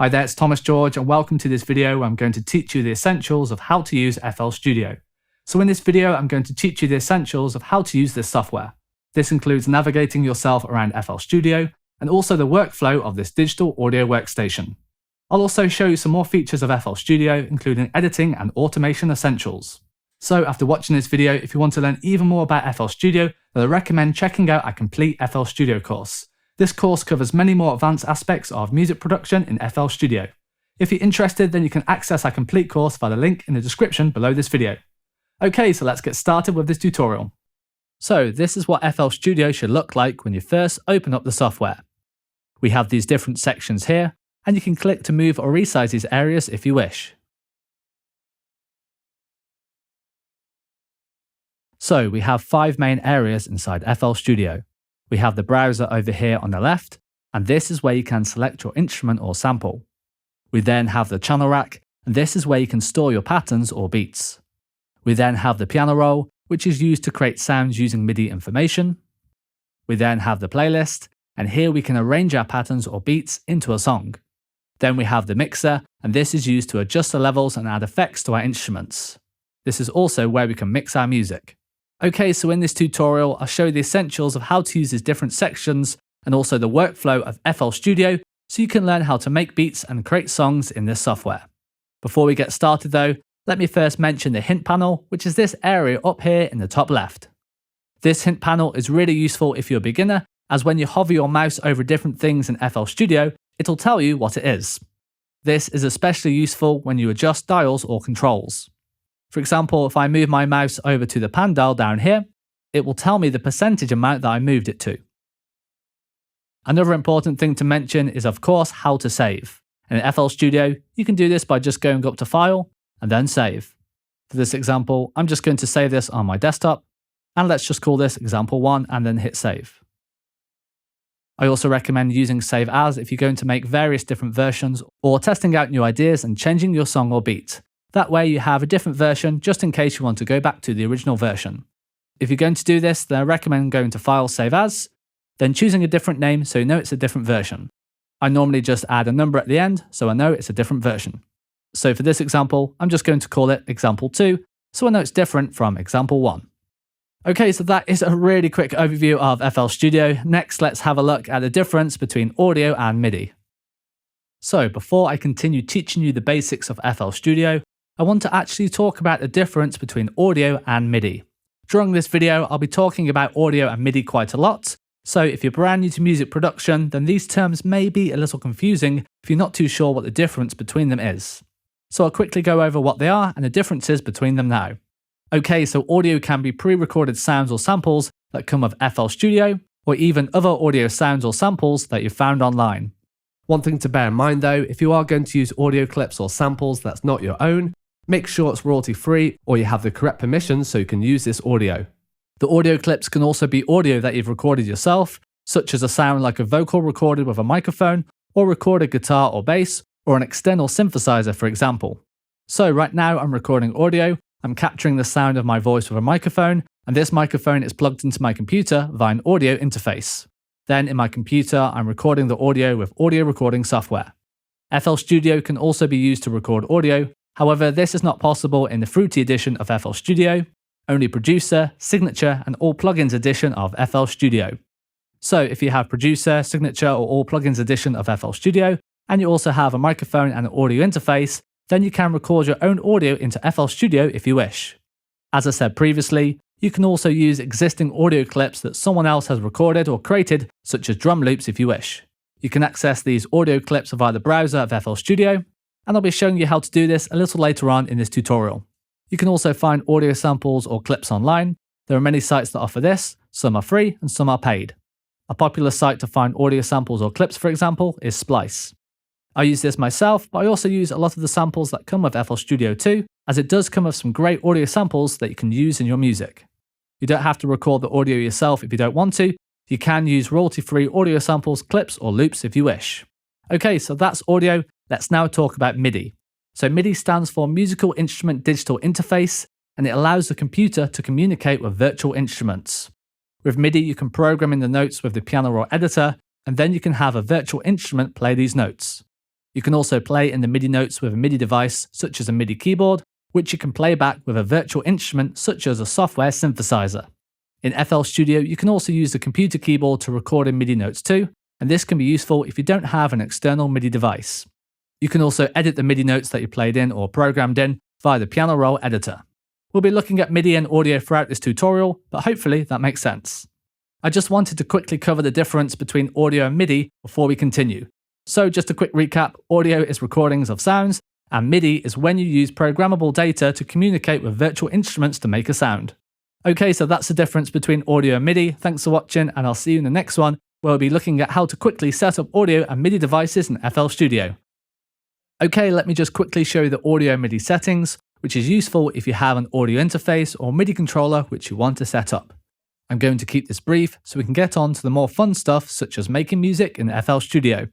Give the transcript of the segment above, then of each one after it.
Hi there, it's Thomas George and welcome to this video where I'm going to teach you the essentials of how to use FL Studio. So in this video, I'm going to teach you the essentials of how to use this software. This includes navigating yourself around FL Studio and also the workflow of this digital audio workstation. I'll also show you some more features of FL Studio, including editing and automation essentials. So after watching this video, if you want to learn even more about FL Studio, then I recommend checking out our complete FL Studio course. This course covers many more advanced aspects of music production in FL Studio. If you're interested, then you can access our complete course via the link in the description below this video. Okay, so let's get started with this tutorial. So this is what FL Studio should look like when you first open up the software. We have these different sections here, and you can click to move or resize these areas if you wish. So we have 5 main areas inside FL Studio. We have the browser over here on the left, and this is where you can select your instrument or sample. We then have the channel rack, and this is where you can store your patterns or beats. We then have the piano roll, which is used to create sounds using MIDI information. We then have the playlist, and here we can arrange our patterns or beats into a song. Then we have the mixer, and this is used to adjust the levels and add effects to our instruments. This is also where we can mix our music. Okay, so in this tutorial, I'll show you the essentials of how to use these different sections and also the workflow of FL Studio so you can learn how to make beats and create songs in this software. Before we get started though, let me first mention the hint panel, which is this area up here in the top left. This hint panel is really useful if you're a beginner, as when you hover your mouse over different things in FL Studio, it'll tell you what it is. This is especially useful when you adjust dials or controls. For example, if I move my mouse over to the pan dial down here, it will tell me the percentage amount that I moved it to. Another important thing to mention is of course how to save. And in FL Studio, you can do this by just going up to File and then Save. For this example, I'm just going to save this on my desktop, and let's just call this example 1 and then hit Save. I also recommend using Save As if you're going to make various different versions or testing out new ideas and changing your song or beat. That way you have a different version just in case you want to go back to the original version. If you're going to do this, then I recommend going to File, Save As, then choosing a different name so you know it's a different version. I normally just add a number at the end so I know it's a different version. So for this example, I'm just going to call it example 2 so I know it's different from example 1. Okay, so that is a really quick overview of FL Studio. Next, let's have a look at the difference between audio and MIDI. So before I continue teaching you the basics of FL Studio, I want to actually talk about the difference between audio and MIDI. During this video, I'll be talking about audio and MIDI quite a lot, so if you're brand new to music production, then these terms may be a little confusing if you're not too sure what the difference between them is. So I'll quickly go over what they are and the differences between them now. Okay, so audio can be pre-recorded sounds or samples that come with FL Studio, or even other audio sounds or samples that you've found online. One thing to bear in mind though, if you are going to use audio clips or samples that's not your own, make sure it's royalty-free or you have the correct permissions so you can use this audio. The audio clips can also be audio that you've recorded yourself, such as a sound like a vocal recorded with a microphone, or recorded guitar or bass, or an external synthesizer for example. So right now I'm recording audio, I'm capturing the sound of my voice with a microphone, and this microphone is plugged into my computer via an audio interface. Then in my computer I'm recording the audio with audio recording software. FL Studio can also be used to record audio. However, this is not possible in the Fruity edition of FL Studio, only Producer, Signature, and All Plugins edition of FL Studio. So if you have Producer, Signature, or All Plugins edition of FL Studio, and you also have a microphone and an audio interface, then you can record your own audio into FL Studio if you wish. As I said previously, you can also use existing audio clips that someone else has recorded or created, such as drum loops if you wish. You can access these audio clips via the browser of FL Studio, and I'll be showing you how to do this a little later on in this tutorial. You can also find audio samples or clips online. There are many sites that offer this, some are free and some are paid. A popular site to find audio samples or clips, for example, is Splice. I use this myself, but I also use a lot of the samples that come with FL Studio too, as it does come with some great audio samples that you can use in your music. You don't have to record the audio yourself if you don't want to. You can use royalty-free audio samples, clips, or loops if you wish. Okay, so that's audio. Let's now talk about MIDI. So MIDI stands for Musical Instrument Digital Interface, and it allows the computer to communicate with virtual instruments. With MIDI, you can program in the notes with the piano roll editor, and then you can have a virtual instrument play these notes. You can also play in the MIDI notes with a MIDI device such as a MIDI keyboard, which you can play back with a virtual instrument such as a software synthesizer. In FL Studio, you can also use the computer keyboard to record in MIDI notes too, and this can be useful if you don't have an external MIDI device. You can also edit the MIDI notes that you played in or programmed in via the piano roll editor. We'll be looking at MIDI and audio throughout this tutorial, but hopefully that makes sense. I just wanted to quickly cover the difference between audio and MIDI before we continue. So just a quick recap, audio is recordings of sounds, and MIDI is when you use programmable data to communicate with virtual instruments to make a sound. Okay, so that's the difference between audio and MIDI. Thanks for watching, and I'll see you in the next one, where we'll be looking at how to quickly set up audio and MIDI devices in FL Studio. Okay, let me just quickly show you the audio MIDI settings, which is useful if you have an audio interface or MIDI controller which you want to set up. I'm going to keep this brief so we can get on to the more fun stuff such as making music in FL Studio.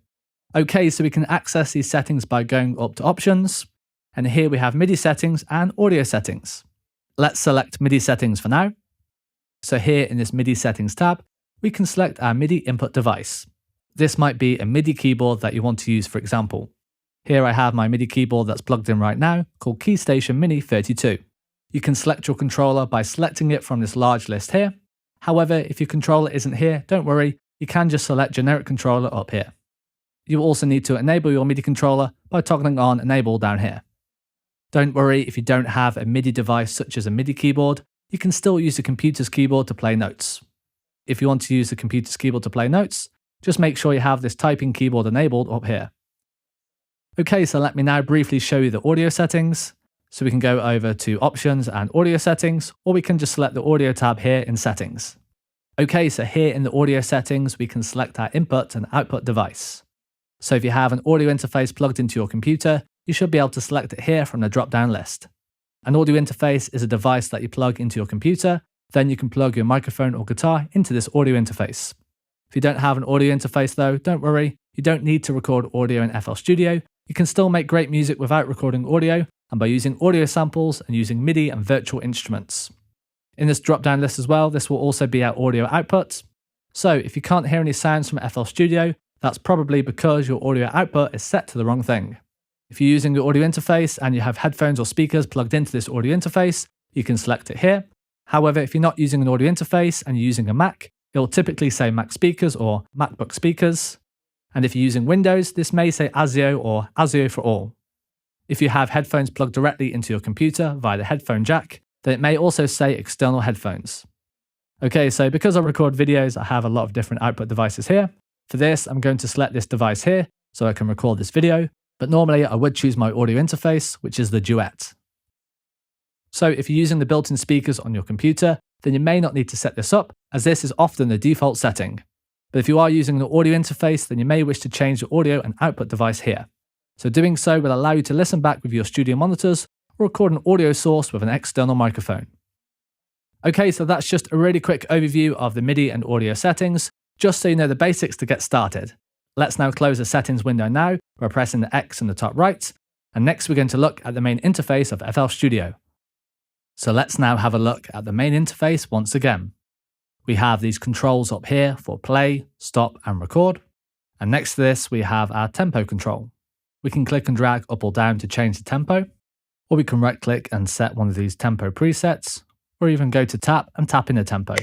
Okay, so we can access these settings by going up to Options, and here we have MIDI settings and audio settings. Let's select MIDI settings for now. So here in this MIDI settings tab, we can select our MIDI input device. This might be a MIDI keyboard that you want to use, for example. Here I have my MIDI keyboard that's plugged in right now, called KeyStation Mini 32. You can select your controller by selecting it from this large list here. However, if your controller isn't here, don't worry, you can just select generic controller up here. You will also need to enable your MIDI controller by toggling on Enable down here. Don't worry if you don't have a MIDI device such as a MIDI keyboard, you can still use the computer's keyboard to play notes. If you want to use the computer's keyboard to play notes, just make sure you have this typing keyboard enabled up here. Okay, so let me now briefly show you the audio settings. So we can go over to Options and Audio Settings, or we can just select the Audio tab here in Settings. Okay, so here in the Audio Settings, we can select our input and output device. So if you have an audio interface plugged into your computer, you should be able to select it here from the drop-down list. An audio interface is a device that you plug into your computer, then you can plug your microphone or guitar into this audio interface. If you don't have an audio interface though, don't worry, you don't need to record audio in FL Studio. You can still make great music without recording audio, and by using audio samples and using MIDI and virtual instruments. In this drop-down list as well, this will also be our audio output. So if you can't hear any sounds from FL Studio, that's probably because your audio output is set to the wrong thing. If you're using your audio interface and you have headphones or speakers plugged into this audio interface, you can select it here. However, if you're not using an audio interface and you're using a Mac, it will typically say Mac speakers or MacBook speakers. And if you're using Windows, this may say ASIO or ASIO for all. If you have headphones plugged directly into your computer via the headphone jack, then it may also say external headphones. Okay, so because I record videos, I have a lot of different output devices here. For this, I'm going to select this device here so I can record this video, but normally I would choose my audio interface, which is the Duet. So if you're using the built-in speakers on your computer, then you may not need to set this up, as this is often the default setting. But if you are using an audio interface, then you may wish to change the audio and output device here. So doing so will allow you to listen back with your studio monitors or record an audio source with an external microphone. Okay, so that's just a really quick overview of the MIDI and audio settings, just so you know the basics to get started. Let's now close the settings window now by pressing the X in the top right, and next we're going to look at the main interface of FL Studio. So let's now have a look at the main interface once again. We have these controls up here for play, stop and record, and next to this we have our tempo control. We can click and drag up or down to change the tempo, or we can right click and set one of these tempo presets, or even go to tap and tap in a tempo.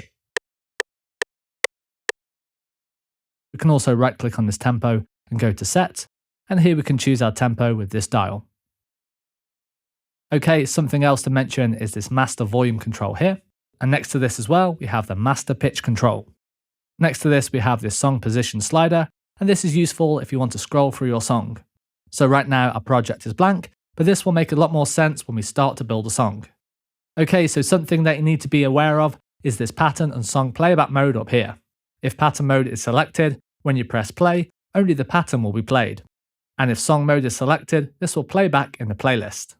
We can also right click on this tempo and go to set, and here we can choose our tempo with this dial. Okay, something else to mention is this master volume control here, and next to this as well we have the master pitch control. Next to this we have this song position slider, and this is useful if you want to scroll through your song. So right now our project is blank, but this will make a lot more sense when we start to build a song. Okay, so something that you need to be aware of is this pattern and song playback mode up here. If pattern mode is selected, when you press play, only the pattern will be played. And if song mode is selected, this will play back in the playlist.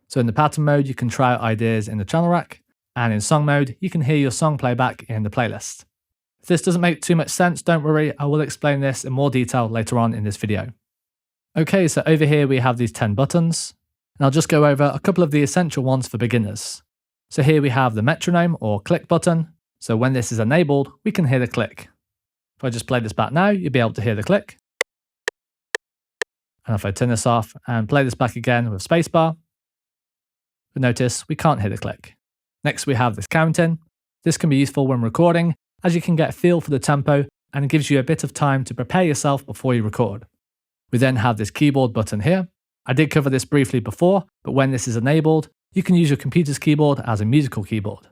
So in the pattern mode, you can try out ideas in the channel rack, and in song mode, you can hear your song playback in the playlist. If this doesn't make too much sense, don't worry, I will explain this in more detail later on in this video. Okay, so over here we have these 10 buttons, and I'll just go over a couple of the essential ones for beginners. So here we have the metronome or click button, so when this is enabled, we can hear the click. If I just play this back now, you'll be able to hear the click. And if I turn this off and play this back again with spacebar, you'll notice we can't hit a click. Next, we have this counting. This can be useful when recording, as you can get a feel for the tempo and it gives you a bit of time to prepare yourself before you record. We then have this keyboard button here. I did cover this briefly before, but when this is enabled, you can use your computer's keyboard as a musical keyboard.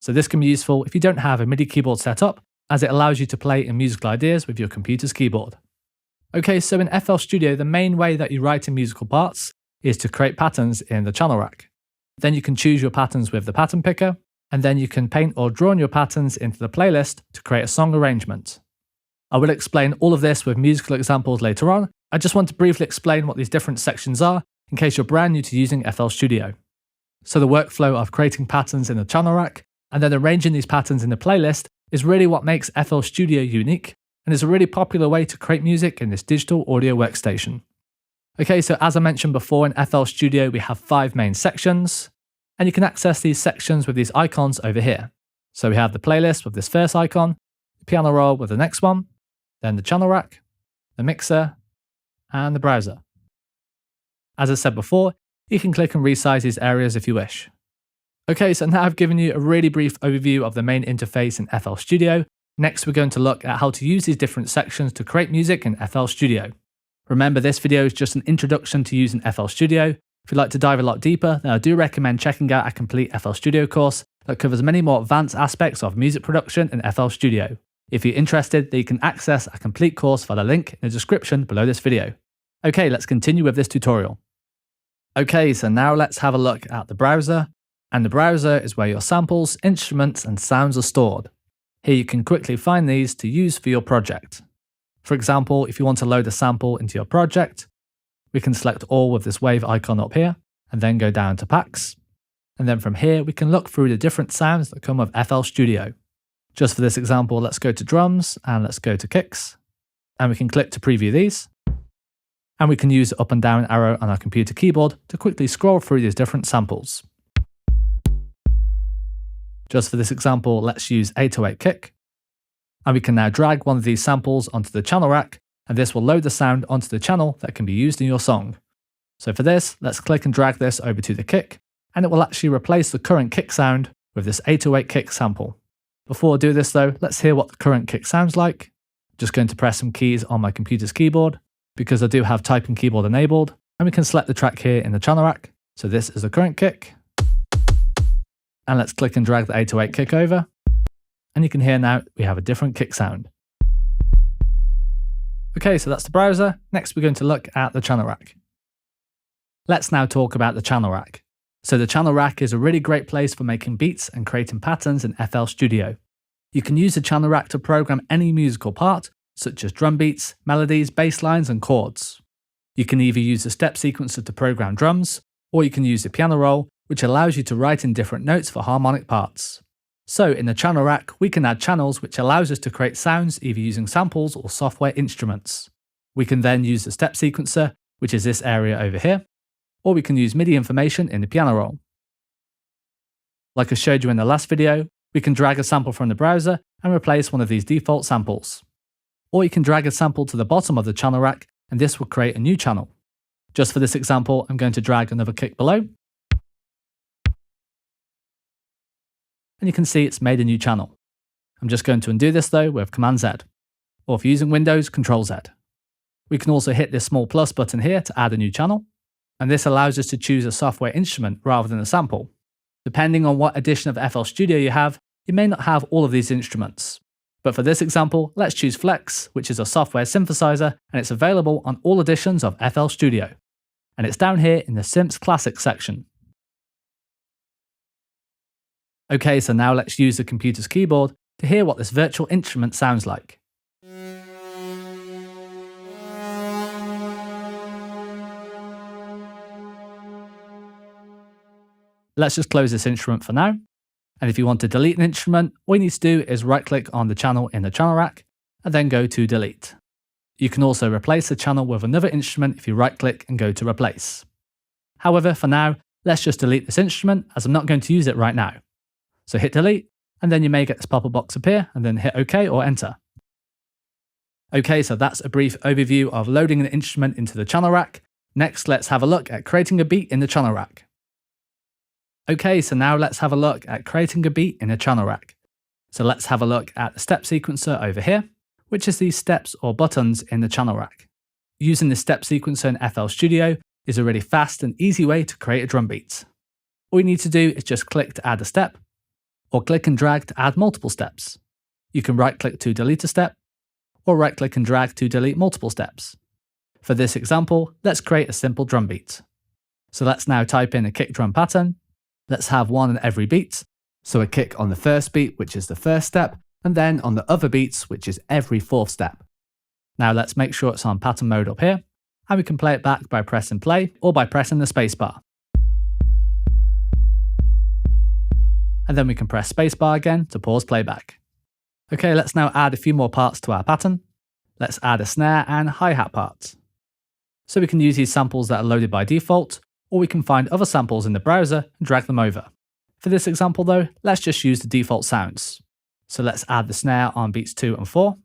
So this can be useful if you don't have a MIDI keyboard set up, as it allows you to play in musical ideas with your computer's keyboard. Okay, so in FL Studio, the main way that you write in musical parts is to create patterns in the channel rack. Then you can choose your patterns with the pattern picker, and then you can paint or draw in your patterns into the playlist to create a song arrangement. I will explain all of this with musical examples later on. I just want to briefly explain what these different sections are in case you're brand new to using FL Studio. So the workflow of creating patterns in the channel rack and then arranging these patterns in the playlist is really what makes FL Studio unique and is a really popular way to create music in this digital audio workstation. Okay, so as I mentioned before, in FL Studio we have 5 main sections, and you can access these sections with these icons over here. So we have the playlist with this first icon, the piano roll with the next one, then the channel rack, the mixer, and the browser. As I said before, you can click and resize these areas if you wish. Okay, so now I've given you a really brief overview of the main interface in FL Studio. Next, we're going to look at how to use these different sections to create music in FL Studio. Remember, this video is just an introduction to using FL Studio. If you'd like to dive a lot deeper, then I do recommend checking out a complete FL Studio course that covers many more advanced aspects of music production in FL Studio. If you're interested, then you can access a complete course via the link in the description below this video. Okay, let's continue with this tutorial. Okay, so now let's have a look at the browser. And the browser is where your samples, instruments, and sounds are stored. Here you can quickly find these to use for your project. For example, if you want to load a sample into your project, we can select all with this wave icon up here, and then go down to packs. And then from here, we can look through the different sounds that come with FL Studio. Just for this example, let's go to drums, and let's go to kicks. And we can click to preview these. And we can use the up and down arrow on our computer keyboard to quickly scroll through these different samples. Just for this example, let's use 808 kick. And we can now drag one of these samples onto the channel rack, and this will load the sound onto the channel that can be used in your song. So for this, let's click and drag this over to the kick, and it will actually replace the current kick sound with this 808 kick sample. Before I do this though, let's hear what the current kick sounds like. Just going to press some keys on my computer's keyboard, because I do have typing keyboard enabled, and we can select the track here in the channel rack. So this is the current kick. And let's click and drag the 808 kick over. And you can hear now we have a different kick sound. Okay, so that's the browser. Next, we're going to look at the channel rack. Let's now talk about the channel rack. So the channel rack is a really great place for making beats and creating patterns in FL Studio. You can use the channel rack to program any musical part, such as drum beats, melodies, bass lines, and chords. You can either use the step sequencer to program drums, or you can use the piano roll, which allows you to write in different notes for harmonic parts. So in the channel rack, we can add channels, which allows us to create sounds either using samples or software instruments. We can then use the step sequencer, which is this area over here, or we can use MIDI information in the piano roll. Like I showed you in the last video, we can drag a sample from the browser and replace one of these default samples. Or you can drag a sample to the bottom of the channel rack, and this will create a new channel. Just for this example, I'm going to drag another kick below. And you can see it's made a new channel. I'm just going to undo this though with Command Z, or if you're using Windows, Control Z. We can also hit this small plus button here to add a new channel, and this allows us to choose a software instrument rather than a sample. Depending on what edition of FL Studio you have, you may not have all of these instruments. But for this example, let's choose Flex, which is a software synthesizer, and it's available on all editions of FL Studio. And it's down here in the Synths Classic section. Okay, so now let's use the computer's keyboard to hear what this virtual instrument sounds like. Let's just close this instrument for now. And if you want to delete an instrument, all you need to do is right-click on the channel in the channel rack and then go to Delete. You can also replace the channel with another instrument if you right-click and go to Replace. However, for now, let's just delete this instrument as I'm not going to use it right now. So hit Delete, and then you may get this pop-up box appear, and then hit OK or Enter. Okay, so that's a brief overview of loading an instrument into the channel rack. Next, let's have a look at creating a beat in the channel rack. Okay, so now let's have a look at creating a beat in a channel rack. So let's have a look at the step sequencer over here, which is these steps or buttons in the channel rack. Using the step sequencer in FL Studio is a really fast and easy way to create a drum beat. All you need to do is just click to add a step, or click and drag to add multiple steps. You can right click to delete a step, or right click and drag to delete multiple steps. For this example, let's create a simple drum beat. So let's now type in a kick drum pattern. Let's have one on every beat. So a kick on the first beat, which is the first step, and then on the other beats, which is every fourth step. Now let's make sure it's on pattern mode up here, and we can play it back by pressing play or by pressing the spacebar. And then we can press spacebar again to pause playback. Okay, let's now add a few more parts to our pattern. Let's add a snare and hi-hat parts. So we can use these samples that are loaded by default, or we can find other samples in the browser and drag them over. For this example though, let's just use the default sounds. So let's add the snare on beats 2 and 4.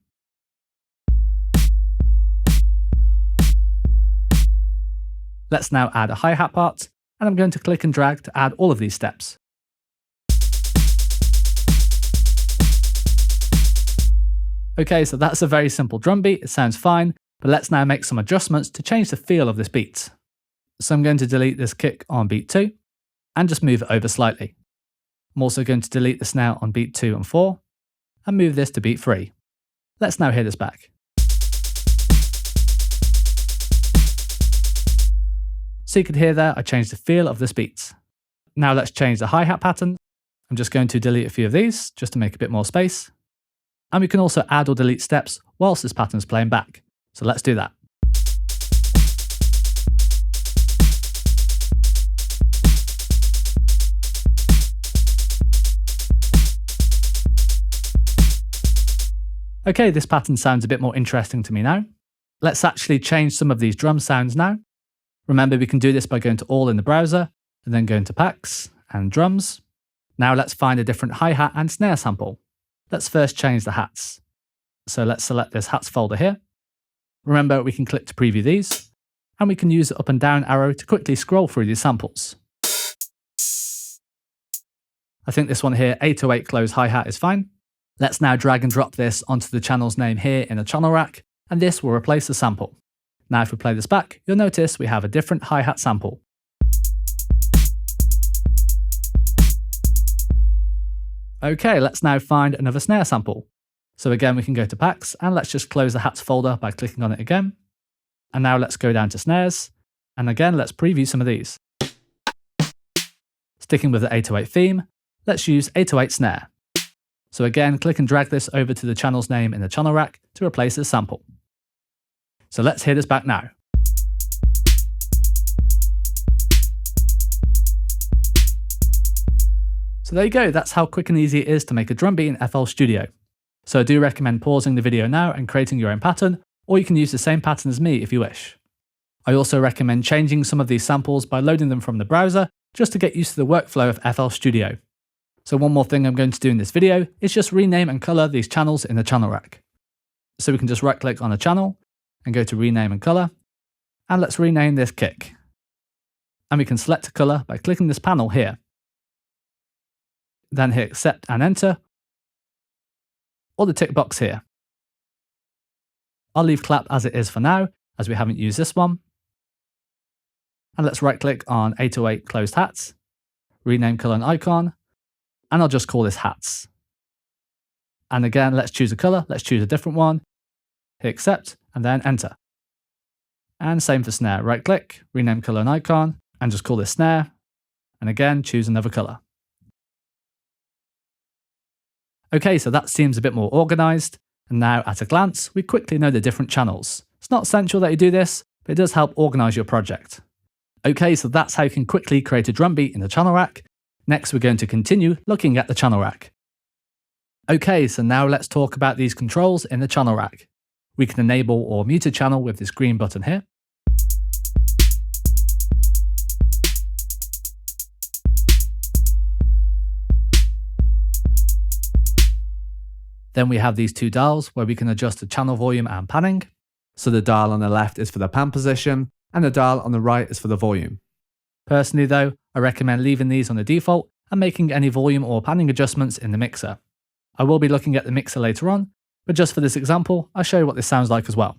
Let's now add a hi-hat part, and I'm going to click and drag to add all of these steps. Okay, so that's a very simple drum beat, it sounds fine, but let's now make some adjustments to change the feel of this beat. So I'm going to delete this kick on beat 2, and just move it over slightly. I'm also going to delete the snare on beat 2 and 4, and move this to beat 3. Let's now hear this back. So you could hear there, I changed the feel of this beat. Now let's change the hi-hat pattern. I'm just going to delete a few of these, just to make a bit more space. And we can also add or delete steps whilst this pattern is playing back. So let's do that. Okay, this pattern sounds a bit more interesting to me now. Let's actually change some of these drum sounds now. Remember, we can do this by going to all in the browser, and then going to packs and drums. Now let's find a different hi-hat and snare sample. Let's first change the hats. So let's select this hats folder here. Remember, we can click to preview these, and we can use the up and down arrow to quickly scroll through these samples. I think this one here, 808 close hi-hat, is fine. Let's now drag and drop this onto the channel's name here in the channel rack, and this will replace the sample. Now if we play this back, you'll notice we have a different hi-hat sample. Okay, let's now find another snare sample. So again, we can go to packs, and let's just close the hats folder by clicking on it again. And now let's go down to snares, and again, let's preview some of these. Sticking with the 808 theme, let's use 808 snare. So again, click and drag this over to the channel's name in the channel rack to replace this sample. So let's hear this back now. So there you go, that's how quick and easy it is to make a drum beat in FL Studio. So I do recommend pausing the video now and creating your own pattern, or you can use the same pattern as me if you wish. I also recommend changing some of these samples by loading them from the browser, just to get used to the workflow of FL Studio. So one more thing I'm going to do in this video is just rename and color these channels in the channel rack. So we can just right click on a channel and go to rename and color, and let's rename this kick. And we can select a color by clicking this panel here. Then hit accept and enter, or the tick box here. I'll leave clap as it is for now, as we haven't used this one. And let's right click on 808 closed hats, rename color and icon, and I'll just call this hats. And again, let's choose a color, let's choose a different one, hit accept, and then enter. And same for snare, right click, rename color and icon, and just call this snare, and again, choose another color. Okay, so that seems a bit more organized, and now at a glance, we quickly know the different channels. It's not essential that you do this, but it does help organize your project. Okay, so that's how you can quickly create a drum beat in the channel rack. Next, we're going to continue looking at the channel rack. Okay, so now let's talk about these controls in the channel rack. We can enable or mute a channel with this green button here. Then we have these two dials where we can adjust the channel volume and panning. So the dial on the left is for the pan position, and the dial on the right is for the volume. Personally though, I recommend leaving these on the default and making any volume or panning adjustments in the mixer. I will be looking at the mixer later on, but just for this example, I'll show you what this sounds like as well.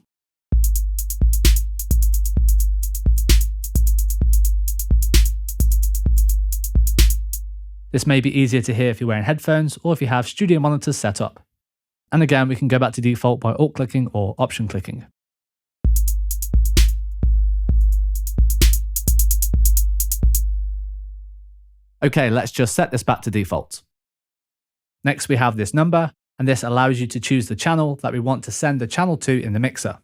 This may be easier to hear if you're wearing headphones or if you have studio monitors set up. And again, we can go back to default by alt clicking or option clicking. Okay, let's just set this back to default. Next we have this number, and this allows you to choose the channel that we want to send the channel to in the mixer.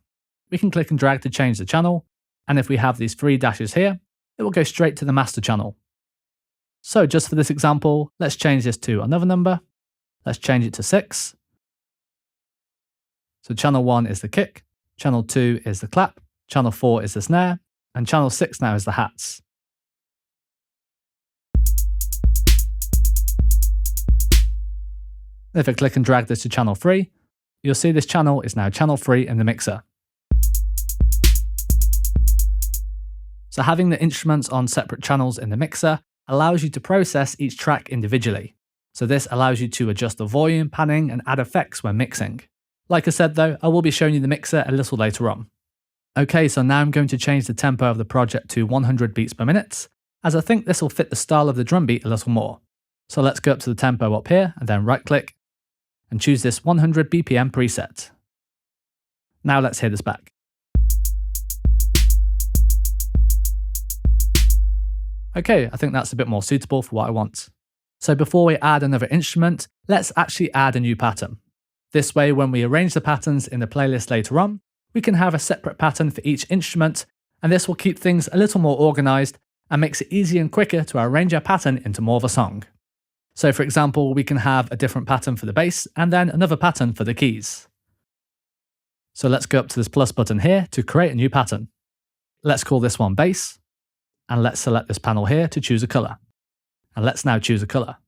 We can click and drag to change the channel, and if we have these 3 dashes here, it will go straight to the master channel. So just for this example, let's change this to another number. Let's change it to 6. So channel 1 is the kick, channel 2 is the clap, channel 4 is the snare, and channel 6 now is the hats. If I click and drag this to channel 3, you'll see this channel is now channel 3 in the mixer. So having the instruments on separate channels in the mixer allows you to process each track individually. So this allows you to adjust the volume, panning, and add effects when mixing. Like I said though, I will be showing you the mixer a little later on. Okay, so now I'm going to change the tempo of the project to 100 beats per minute, as I think this will fit the style of the drum beat a little more. So let's go up to the tempo up here and then right click and choose this 100 BPM preset. Now let's hear this back. Okay, I think that's a bit more suitable for what I want. So before we add another instrument, let's actually add a new pattern. This way, when we arrange the patterns in the playlist later on, we can have a separate pattern for each instrument, and this will keep things a little more organized and makes it easier and quicker to arrange our pattern into more of a song. So for example, we can have a different pattern for the bass and then another pattern for the keys. So let's go up to this plus button here to create a new pattern. Let's call this one bass. And let's select this panel here to choose a color. And let's now choose a color.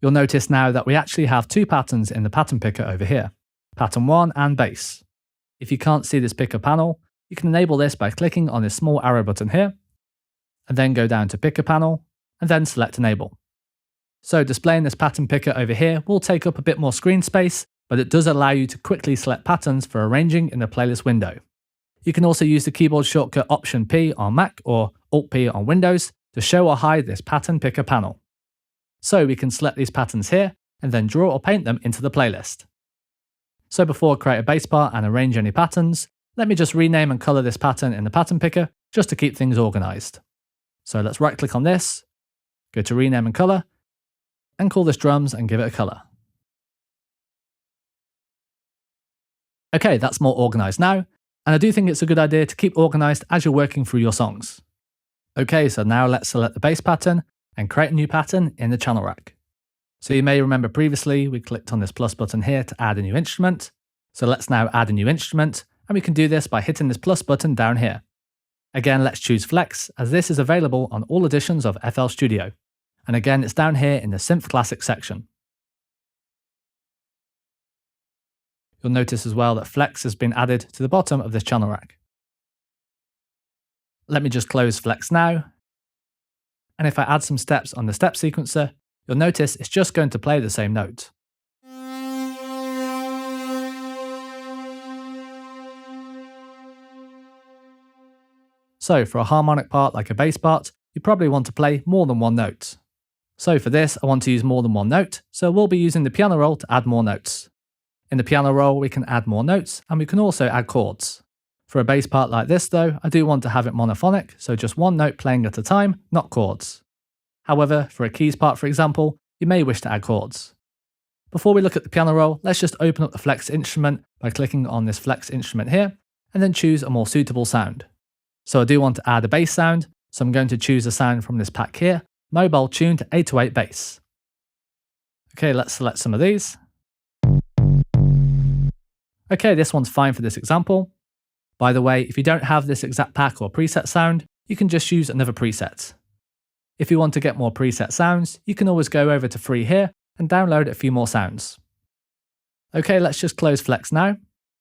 You'll notice now that we actually have 2 patterns in the pattern picker over here, pattern 1 and bass. If you can't see this picker panel, you can enable this by clicking on this small arrow button here, and then go down to picker panel, and then select enable. So displaying this pattern picker over here will take up a bit more screen space, but it does allow you to quickly select patterns for arranging in the playlist window. You can also use the keyboard shortcut Option P on Mac or Alt P on Windows to show or hide this pattern picker panel. So we can select these patterns here and then draw or paint them into the playlist. So before I create a bass part and arrange any patterns, let me just rename and color this pattern in the pattern picker just to keep things organized. So let's right click on this, go to rename and color, and call this drums and give it a color. Okay, that's more organized now. And I do think it's a good idea to keep organized as you're working through your songs. Okay, so now let's select the bass pattern and create a new pattern in the channel rack. So you may remember previously we clicked on this plus button here to add a new instrument. So let's now add a new instrument, and we can do this by hitting this plus button down here. Again, let's choose Flex, as this is available on all editions of FL Studio. And again, it's down here in the Synth Classic section. You'll notice as well that Flex has been added to the bottom of this channel rack. Let me just close Flex now. And if I add some steps on the step sequencer, you'll notice it's just going to play the same note. So for a harmonic part like a bass part, you probably want to play more than one note. So for this, I want to use more than one note, so we'll be using the piano roll to add more notes. In the piano roll, we can add more notes, and we can also add chords. For a bass part like this though, I do want to have it monophonic, so just one note playing at a time, not chords. However, for a keys part for example, you may wish to add chords. Before we look at the piano roll, let's just open up the Flex instrument by clicking on this Flex instrument here, and then choose a more suitable sound. So I do want to add a bass sound, so I'm going to choose a sound from this pack here, Mobile Tuned 808 Bass. Okay, let's select some of these. Okay, this one's fine for this example. By the way, if you don't have this exact pack or preset sound, you can just use another preset. If you want to get more preset sounds, you can always go over to Free here and download a few more sounds. Okay, let's just close Flex now,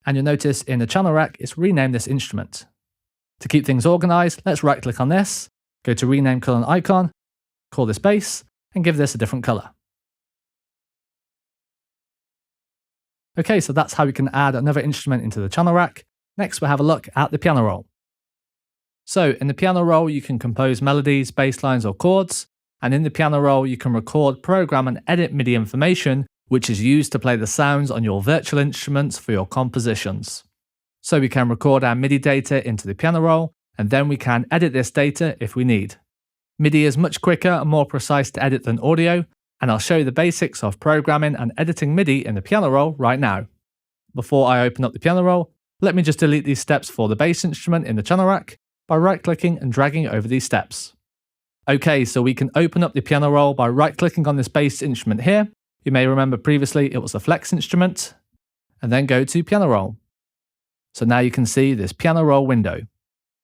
and you'll notice in the channel rack it's renamed this instrument. To keep things organized, let's right click on this, go to rename color and icon, call this bass, and give this a different color. Okay, so that's how we can add another instrument into the channel rack. Next, we'll have a look at the piano roll. So in the piano roll, you can compose melodies, bass lines, or chords. And in the piano roll, you can record, program, and edit MIDI information, which is used to play the sounds on your virtual instruments for your compositions. So we can record our MIDI data into the piano roll, and then we can edit this data if we need. MIDI is much quicker and more precise to edit than audio, and I'll show you the basics of programming and editing MIDI in the piano roll right now. Before I open up the piano roll, let me just delete these steps for the bass instrument in the channel rack by right-clicking and dragging over these steps. Okay, so we can open up the piano roll by right-clicking on this bass instrument here. You may remember previously it was the Flex instrument, and then go to piano roll. So now you can see this piano roll window.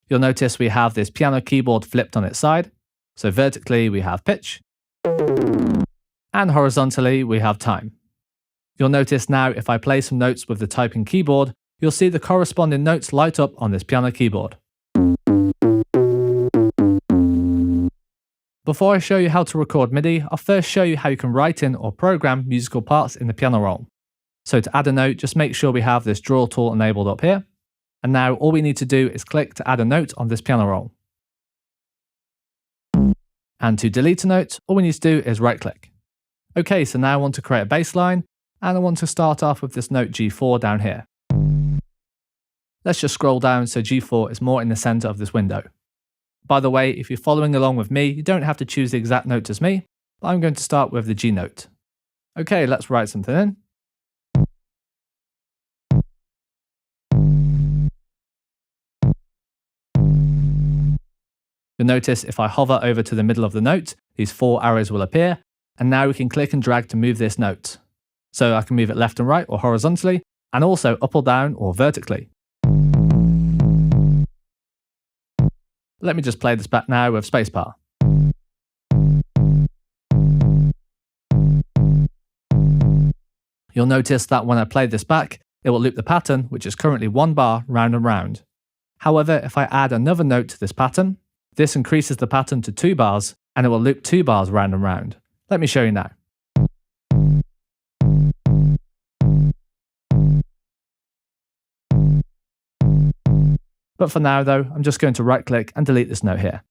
You'll notice we have this piano keyboard flipped on its side. So vertically we have pitch, and horizontally we have time. You'll notice now if I play some notes with the typing keyboard, you'll see the corresponding notes light up on this piano keyboard. Before I show you how to record MIDI, I'll first show you how you can write in or program musical parts in the piano roll. So to add a note, just make sure we have this draw tool enabled up here. And now all we need to do is click to add a note on this piano roll. And to delete a note, all we need to do is right click. Okay, so now I want to create a bass line, and I want to start off with this note G4 down here. Let's just scroll down so G4 is more in the center of this window. By the way, if you're following along with me, you don't have to choose the exact note as me, but I'm going to start with the G note. Okay, let's write something in. You'll notice if I hover over to the middle of the note, these 4 arrows will appear, and now we can click and drag to move this note. So I can move it left and right or horizontally, and also up or down or vertically. Let me just play this back now with spacebar. You'll notice that when I play this back, it will loop the pattern, which is currently 1 bar round and round. However, if I add another note to this pattern, this increases the pattern to 2 bars, and it will loop 2 bars round and round. Let me show you now. But for now though, I'm just going to right click and delete this note here.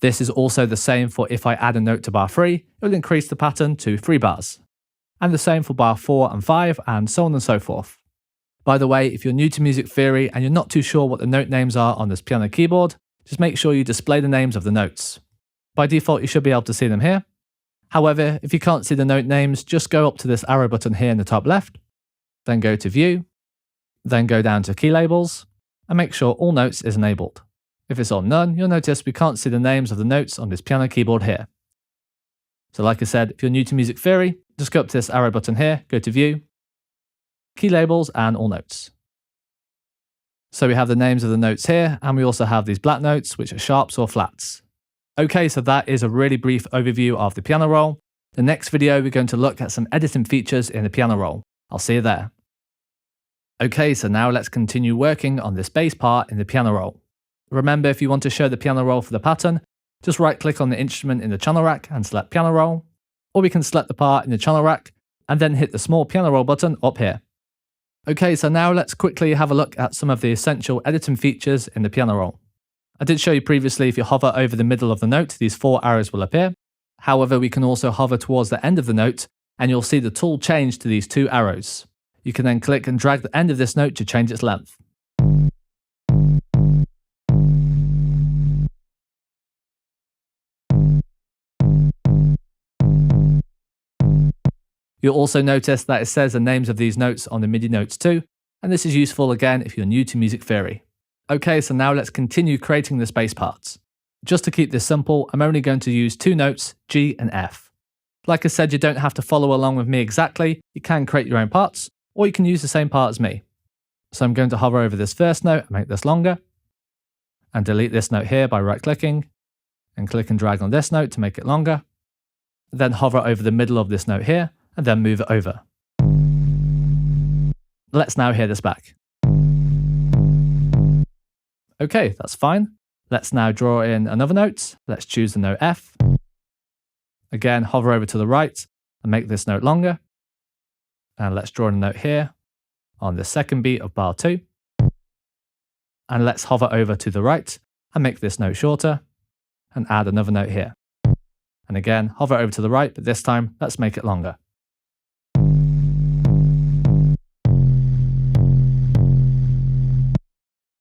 This is also the same for if I add a note to bar 3, it will increase the pattern to 3 bars. And the same for bar 4 and 5, and so on and so forth. By the way, if you're new to music theory and you're not too sure what the note names are on this piano keyboard, just make sure you display the names of the notes. By default, you should be able to see them here. However, if you can't see the note names, just go up to this arrow button here in the top left, then go to View, then go down to Key Labels, and make sure All Notes is enabled. If it's on None, you'll notice we can't see the names of the notes on this piano keyboard here. So like I said, if you're new to music theory, just go up to this arrow button here, go to View, Key Labels, and All Notes. So we have the names of the notes here, and we also have these black notes, which are sharps or flats. Okay, so that is a really brief overview of the piano roll. The next video, we're going to look at some editing features in the piano roll. I'll see you there. Okay, so now let's continue working on this bass part in the piano roll. Remember, if you want to show the piano roll for the pattern, just right click on the instrument in the channel rack and select piano roll, or we can select the part in the channel rack and then hit the small piano roll button up here. Okay, so now let's quickly have a look at some of the essential editing features in the piano roll. I did show you previously if you hover over the middle of the note, these 4 arrows will appear. However, we can also hover towards the end of the note and you'll see the tool change to these 2 arrows. You can then click and drag the end of this note to change its length. You'll also notice that it says the names of these notes on the MIDI notes too, and this is useful again if you're new to music theory. Okay, so now let's continue creating the bass parts. Just to keep this simple, I'm only going to use 2 notes, G and F. Like I said, you don't have to follow along with me exactly, you can create your own parts, or you can use the same part as me. So I'm going to hover over this first note and make this longer, and delete this note here by right clicking, and click and drag on this note to make it longer. Then hover over the middle of this note here, and then move it over. Let's now hear this back. Okay, that's fine. Let's now draw in another note. Let's choose the note F. Again, hover over to the right and make this note longer. And let's draw in a note here on the second beat of bar 2. And let's hover over to the right and make this note shorter and add another note here. And again, hover over to the right, but this time let's make it longer.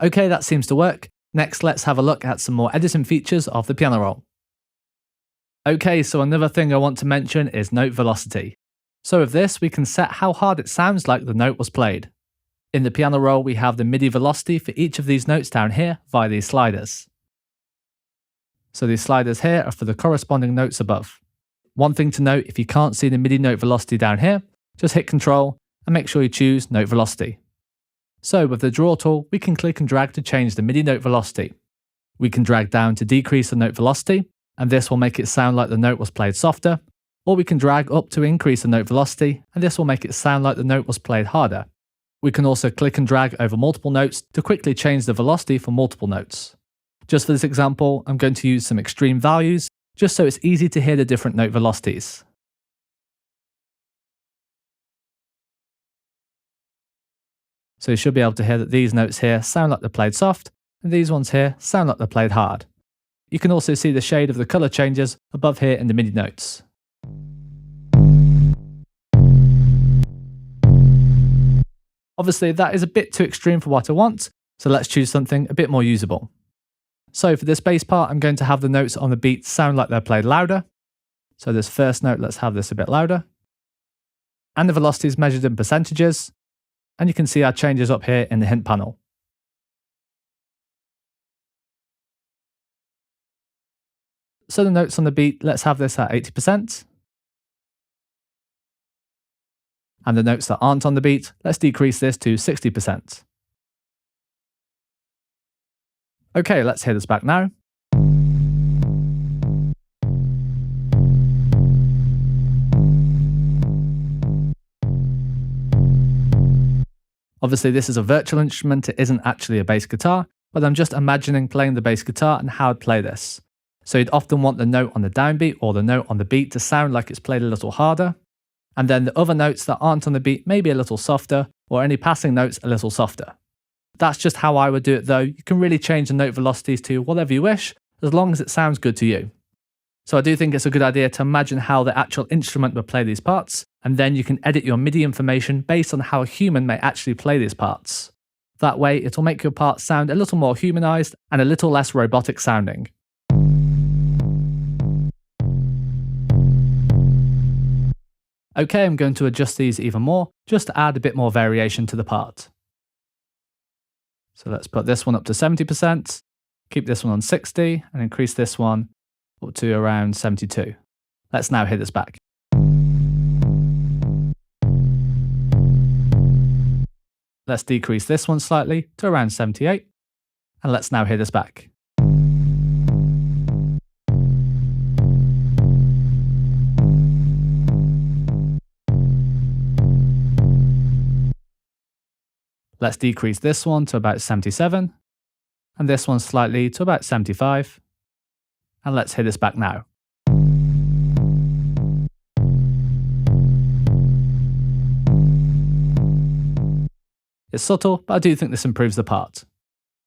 Okay, that seems to work. Next, let's have a look at some more editing features of the piano roll. Okay, so another thing I want to mention is note velocity. So with this, we can set how hard it sounds like the note was played. In the piano roll, we have the MIDI velocity for each of these notes down here via these sliders. So these sliders here are for the corresponding notes above. One thing to note, if you can't see the MIDI note velocity down here, just hit Control and make sure you choose note velocity. So with the draw tool, we can click and drag to change the MIDI note velocity. We can drag down to decrease the note velocity, and this will make it sound like the note was played softer, or we can drag up to increase the note velocity, and this will make it sound like the note was played harder. We can also click and drag over multiple notes to quickly change the velocity for multiple notes. Just for this example, I'm going to use some extreme values, just so it's easy to hear the different note velocities. So you should be able to hear that these notes here sound like they're played soft, and these ones here sound like they're played hard. You can also see the shade of the colour changes above here in the MIDI notes. Obviously, that is a bit too extreme for what I want, so let's choose something a bit more usable. So for this bass part, I'm going to have the notes on the beat sound like they're played louder. So this first note, let's have this a bit louder. And the velocity is measured in percentages. And you can see our changes up here in the hint panel. So the notes on the beat, let's have this at 80%. And the notes that aren't on the beat, let's decrease this to 60%. Okay, let's hear this back now. Obviously, this is a virtual instrument, it isn't actually a bass guitar, but I'm just imagining playing the bass guitar and how I'd play this. So you'd often want the note on the downbeat or the note on the beat to sound like it's played a little harder, and then the other notes that aren't on the beat maybe a little softer, or any passing notes a little softer. That's just how I would do it though. You can really change the note velocities to whatever you wish, as long as it sounds good to you. So I do think it's a good idea to imagine how the actual instrument would play these parts, and then you can edit your MIDI information based on how a human may actually play these parts. That way, it'll make your part sound a little more humanized and a little less robotic sounding. Okay, I'm going to adjust these even more, just to add a bit more variation to the part. So let's put this one up to 70%, keep this one on 60, and increase this one up to around 72. Let's now hit this back. Let's decrease this one slightly to around 78, and let's now hear this back. Let's decrease this one to about 77, and this one slightly to about 75, and let's hear this back now. It's subtle, but I do think this improves the part.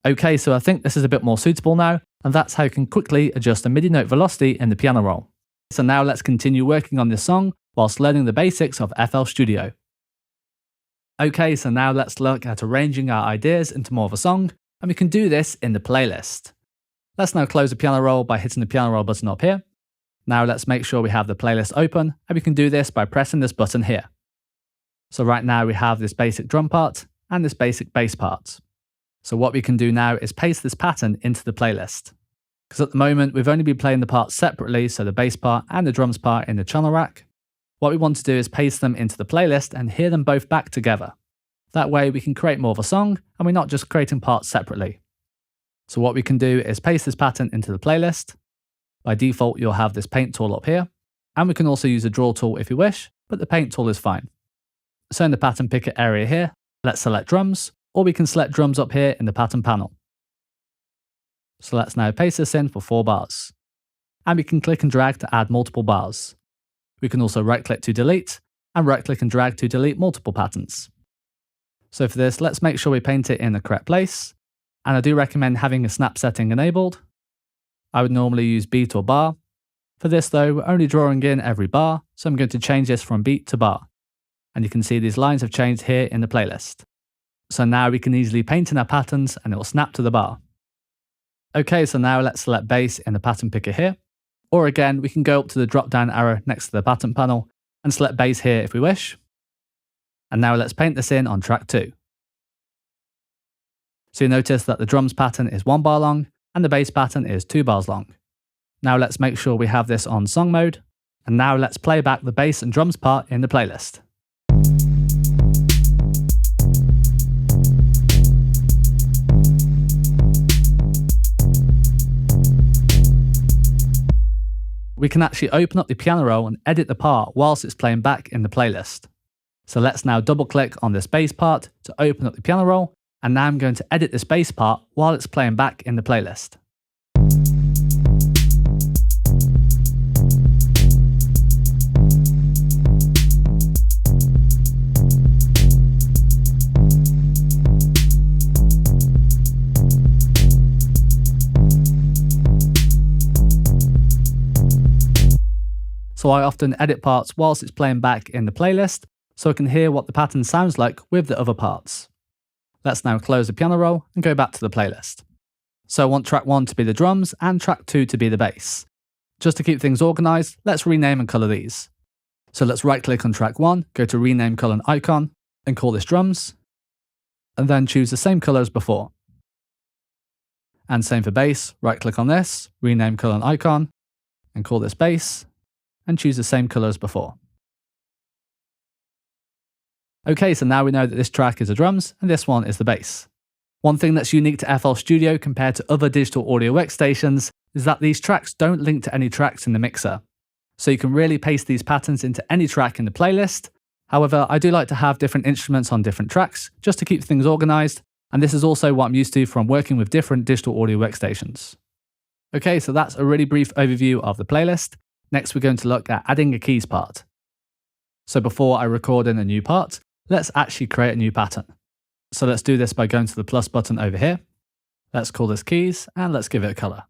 Okay, so I think this is a bit more suitable now, and that's how you can quickly adjust the MIDI note velocity in the piano roll. So now let's continue working on this song whilst learning the basics of FL Studio. Okay, so now let's look at arranging our ideas into more of a song, and we can do this in the playlist. Let's now close the piano roll by hitting the piano roll button up here. Now let's make sure we have the playlist open, and we can do this by pressing this button here. So right now we have this basic drum part and this basic bass part. So what we can do now is paste this pattern into the playlist. Because at the moment we've only been playing the parts separately, so the bass part and the drums part in the channel rack. What we want to do is paste them into the playlist and hear them both back together. That way we can create more of a song and we're not just creating parts separately. So what we can do is paste this pattern into the playlist. By default, you'll have this paint tool up here. And we can also use a draw tool if you wish, but the paint tool is fine. So in the pattern picker area here, let's select drums, or we can select drums up here in the pattern panel. So let's now paste this in for 4 bars. And we can click and drag to add multiple bars. We can also right click to delete, and right click and drag to delete multiple patterns. So for this, let's make sure we paint it in the correct place. And I do recommend having a snap setting enabled. I would normally use beat or bar. For this though, we're only drawing in every bar, so I'm going to change this from beat to bar. And you can see these lines have changed here in the playlist. So now we can easily paint in our patterns and it will snap to the bar. Okay, so now let's select bass in the pattern picker here. Or again, we can go up to the drop down arrow next to the pattern panel and select bass here if we wish. And now let's paint this in on track 2. So you notice that the drums pattern is 1 bar long and the bass pattern is 2 bars long. Now let's make sure we have this on song mode. And now let's play back the bass and drums part in the playlist. We can actually open up the piano roll and edit the part whilst it's playing back in the playlist. So let's now double click on this bass part to open up the piano roll, and now I'm going to edit this bass part while it's playing back in the playlist. So I often edit parts whilst it's playing back in the playlist, so I can hear what the pattern sounds like with the other parts. Let's now close the piano roll and go back to the playlist. So I want track 1 to be the drums and track 2 to be the bass. Just to keep things organised, let's rename and colour these. So let's right click on track 1, go to rename colour and icon, and call this drums, and then choose the same colour as before. And same for bass, right click on this, rename colour and icon, and call this bass, and choose the same colour as before. Okay, so now we know that this track is the drums and this one is the bass. One thing that's unique to FL Studio compared to other digital audio workstations is that these tracks don't link to any tracks in the mixer. So you can really paste these patterns into any track in the playlist. However, I do like to have different instruments on different tracks just to keep things organised, and this is also what I'm used to from working with different digital audio workstations. Okay, so that's a really brief overview of the playlist. Next, we're going to look at adding a keys part. So before I record in a new part, let's actually create a new pattern. So let's do this by going to the plus button over here. Let's call this keys and let's give it a color.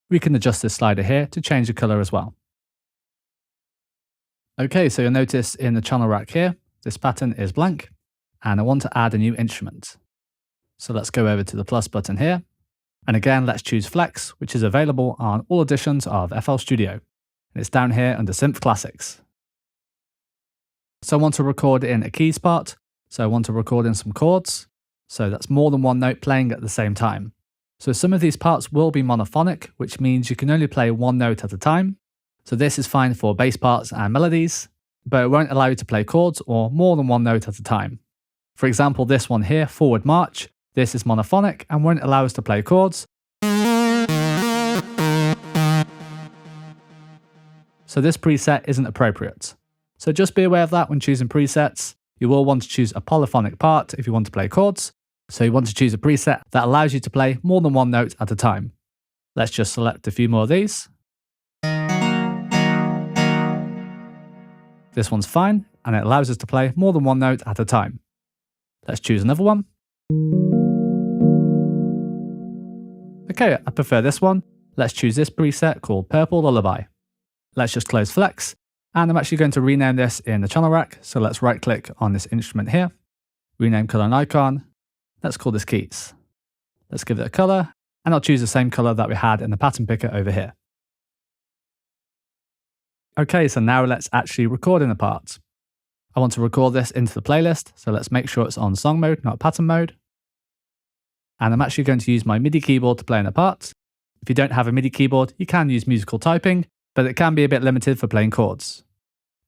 We can adjust this slider here to change the color as well. Okay, so you'll notice in the channel rack here, this pattern is blank and I want to add a new instrument. So let's go over to the plus button here. And again, let's choose Flex, which is available on all editions of FL Studio. And it's down here under Synth Classics. So I want to record in a keys part. So I want to record in some chords. So that's more than one note playing at the same time. So some of these parts will be monophonic, which means you can only play one note at a time. So this is fine for bass parts and melodies, but it won't allow you to play chords or more than one note at a time. For example, this one here, Forward March, this is monophonic and won't allow us to play chords. So this preset isn't appropriate. So just be aware of that when choosing presets. You will want to choose a polyphonic part if you want to play chords. So you want to choose a preset that allows you to play more than one note at a time. Let's just select a few more of these. This one's fine, and it allows us to play more than one note at a time. Let's choose another one. Okay, I prefer this one. Let's choose this preset called Purple Lullaby. Let's just close Flex, and I'm actually going to rename this in the channel rack. So let's right click on this instrument here, rename color and icon. Let's call this keys. Let's give it a color, and I'll choose the same color that we had in the pattern picker over here. Okay, so now let's actually record in the part. I want to record this into the playlist, so let's make sure it's on song mode, not pattern mode. And I'm actually going to use my MIDI keyboard to play in a part. If you don't have a MIDI keyboard, you can use musical typing, but it can be a bit limited for playing chords.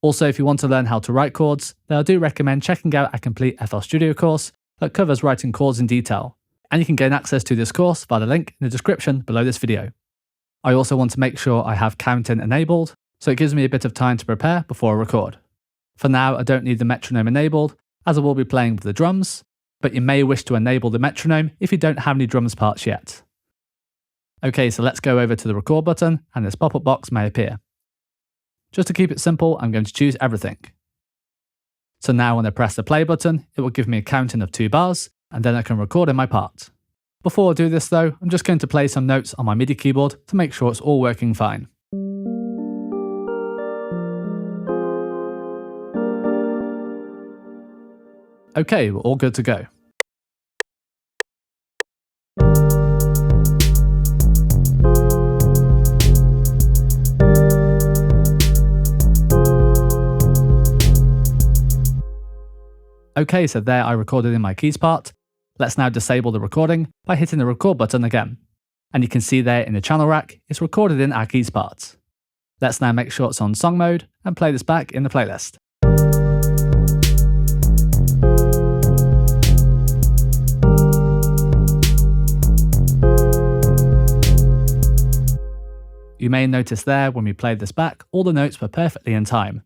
Also, if you want to learn how to write chords, then I do recommend checking out a complete FL Studio course that covers writing chords in detail. And you can gain access to this course via the link in the description below this video. I also want to make sure I have counting enabled, so it gives me a bit of time to prepare before I record. For now, I don't need the metronome enabled, as I will be playing with the drums, but you may wish to enable the metronome if you don't have any drums parts yet. Okay, so let's go over to the record button and this pop-up box may appear. Just to keep it simple, I'm going to choose everything. So now when I press the play button, it will give me a counting of 2 bars, and then I can record in my part. Before I do this though, I'm just going to play some notes on my MIDI keyboard to make sure it's all working fine. Okay, we're all good to go. Okay, so there I recorded in my keys part. Let's now disable the recording by hitting the record button again. And you can see there in the channel rack, it's recorded in our keys part. Let's now make sure it's on song mode and play this back in the playlist. You may notice there when we played this back, all the notes were perfectly in time.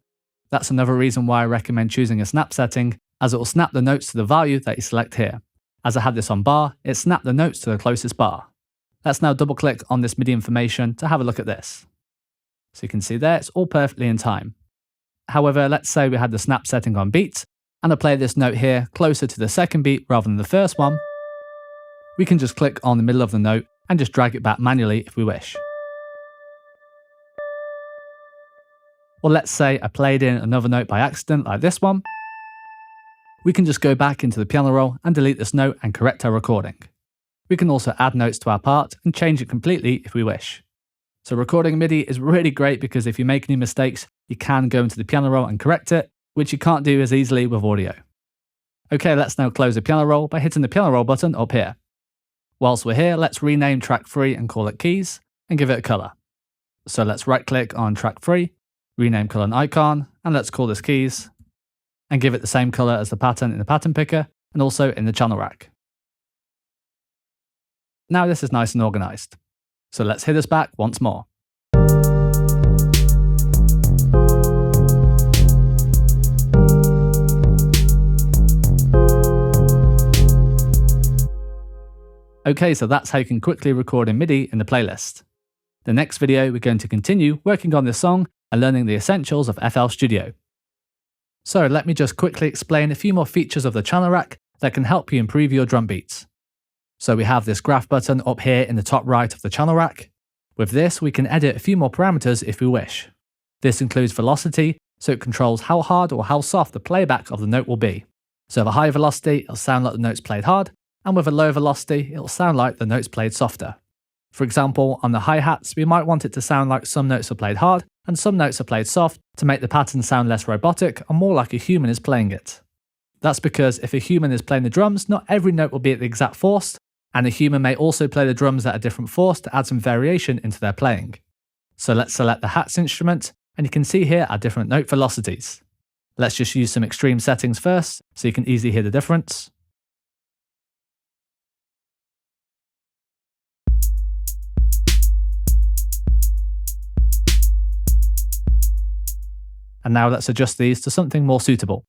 That's another reason why I recommend choosing a snap setting, as it will snap the notes to the value that you select here. As I had this on bar, it snapped the notes to the closest bar. Let's now double click on this MIDI information to have a look at this. So you can see there, it's all perfectly in time. However, let's say we had the snap setting on beat, and I play this note here closer to the second beat rather than the first one. We can just click on the middle of the note and just drag it back manually if we wish. Or let's say I played in another note by accident like this one. We can just go back into the piano roll and delete this note and correct our recording. We can also add notes to our part and change it completely if we wish. So recording MIDI is really great because if you make any mistakes, you can go into the piano roll and correct it, which you can't do as easily with audio. Okay, let's now close the piano roll by hitting the piano roll button up here. Whilst we're here, let's rename track 3 and call it keys and give it a color. So let's right click on track 3, rename color and icon, and let's call this keys, and give it the same color as the pattern in the pattern picker and also in the channel rack. Now this is nice and organized. So let's hit this back once more. Okay, so that's how you can quickly record in MIDI in the playlist. The next video, we're going to continue working on this song and learning the essentials of FL Studio. So let me just quickly explain a few more features of the channel rack that can help you improve your drum beats. So we have this graph button up here in the top right of the channel rack. With this, we can edit a few more parameters if we wish. This includes velocity, so it controls how hard or how soft the playback of the note will be. So with a high velocity, it'll sound like the note's played hard, and with a low velocity, it'll sound like the note's played softer. For example, on the hi-hats, we might want it to sound like some notes are played hard and some notes are played soft to make the pattern sound less robotic and more like a human is playing it. That's because if a human is playing the drums, not every note will be at the exact force, and a human may also play the drums at a different force to add some variation into their playing. So let's select the hats instrument, and you can see here our different note velocities. Let's just use some extreme settings first, so you can easily hear the difference. And now let's adjust these to something more suitable.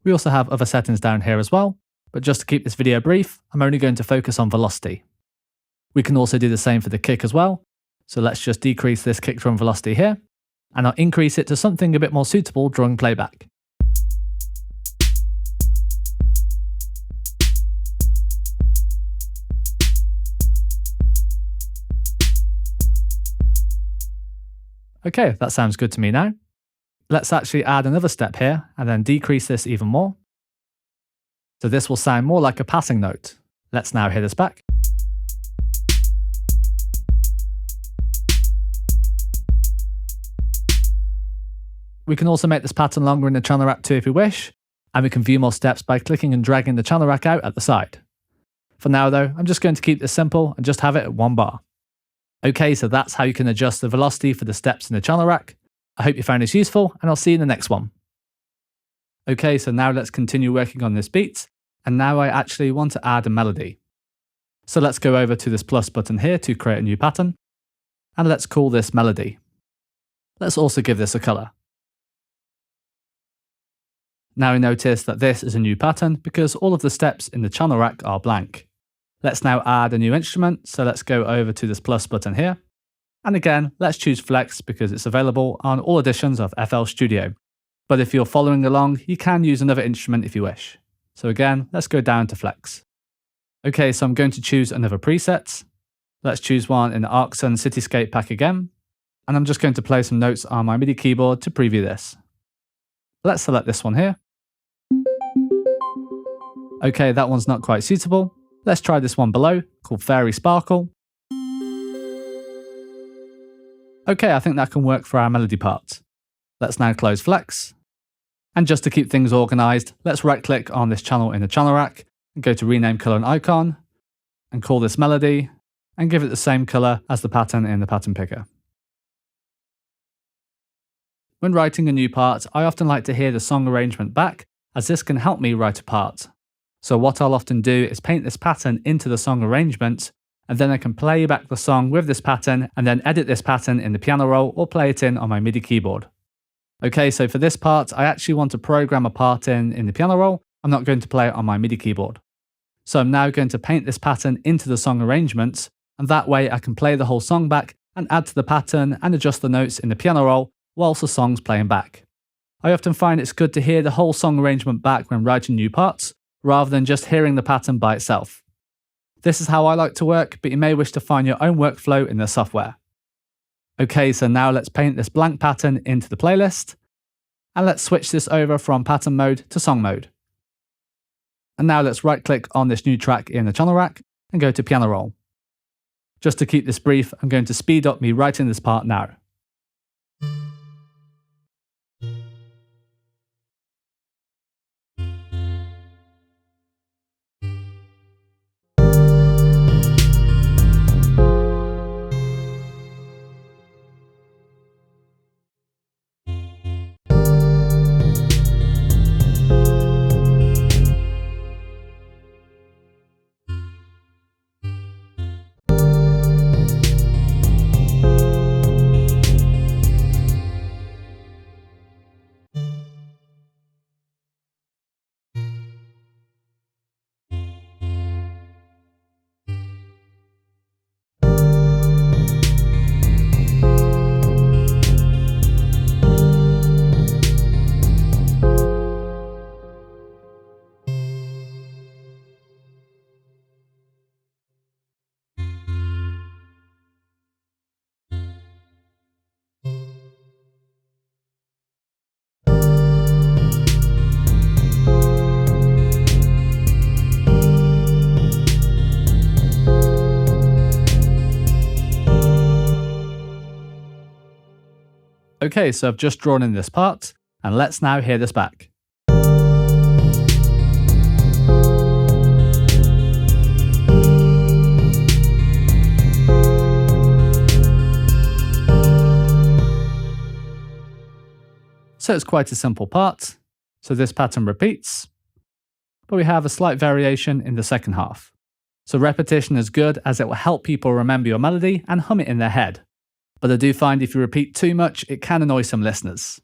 We also have other settings down here as well, but just to keep this video brief, I'm only going to focus on velocity. We can also do the same for the kick as well. So let's just decrease this kick drum velocity here, and I'll increase it to something a bit more suitable during playback. Okay, that sounds good to me now. Let's actually add another step here and then decrease this even more. So this will sound more like a passing note. Let's now hit this back. We can also make this pattern longer in the channel rack too if we wish, and we can view more steps by clicking and dragging the channel rack out at the side. For now though, I'm just going to keep this simple and just have it at 1 bar. Okay, so that's how you can adjust the velocity for the steps in the channel rack. I hope you found this useful, and I'll see you in the next one. Okay, so now let's continue working on this beat, and now I actually want to add a melody. So let's go over to this plus button here to create a new pattern, and let's call this melody. Let's also give this a color. Now we notice that this is a new pattern because all of the steps in the channel rack are blank. Let's now add a new instrument, so let's go over to this plus button here. And again, let's choose Flex because it's available on all editions of FL Studio. But if you're following along, you can use another instrument if you wish. So again, let's go down to Flex. Okay, so I'm going to choose another preset. Let's choose one in the Arcsun Cityscape pack again. And I'm just going to play some notes on my MIDI keyboard to preview this. Let's select this one here. Okay, that one's not quite suitable. Let's try this one below, called Fairy Sparkle. Okay, I think that can work for our melody part. Let's now close Flex. And just to keep things organized, let's right click on this channel in the channel rack and go to rename color and icon and call this melody and give it the same color as the pattern in the pattern picker. When writing a new part, I often like to hear the song arrangement back, as this can help me write a part. So what I'll often do is paint this pattern into the song arrangement, and then I can play back the song with this pattern and then edit this pattern in the piano roll or play it in on my MIDI keyboard. Okay, so for this part, I actually want to program a part in the piano roll. I'm not going to play it on my MIDI keyboard. So I'm now going to paint this pattern into the song arrangement, and that way I can play the whole song back and add to the pattern and adjust the notes in the piano roll whilst the song's playing back. I often find it's good to hear the whole song arrangement back when writing new parts, rather than just hearing the pattern by itself. This is how I like to work, but you may wish to find your own workflow in the software. Okay, so now let's paint this blank pattern into the playlist, and let's switch this over from pattern mode to song mode. And now let's right click on this new track in the channel rack and go to piano roll. Just to keep this brief, I'm going to speed up me writing this part now. Okay, so I've just drawn in this part, and let's now hear this back. So it's quite a simple part. So this pattern repeats, but we have a slight variation in the second half. So repetition is good as it will help people remember your melody and hum it in their head. But I do find if you repeat too much, it can annoy some listeners.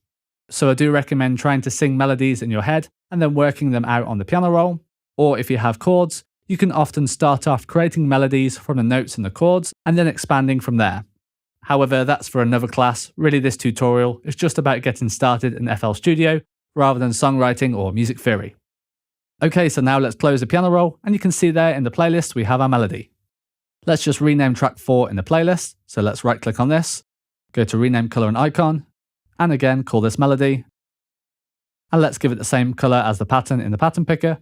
So I do recommend trying to sing melodies in your head and then working them out on the piano roll. Or if you have chords, you can often start off creating melodies from the notes and the chords and then expanding from there. However, that's for another class. Really, this tutorial is just about getting started in FL Studio rather than songwriting or music theory. Okay, so now let's close the piano roll, and you can see there in the playlist we have our melody. Let's just rename track 4 in the playlist. So let's right click on this, go to rename color and icon, and again call this melody. And let's give it the same color as the pattern in the pattern picker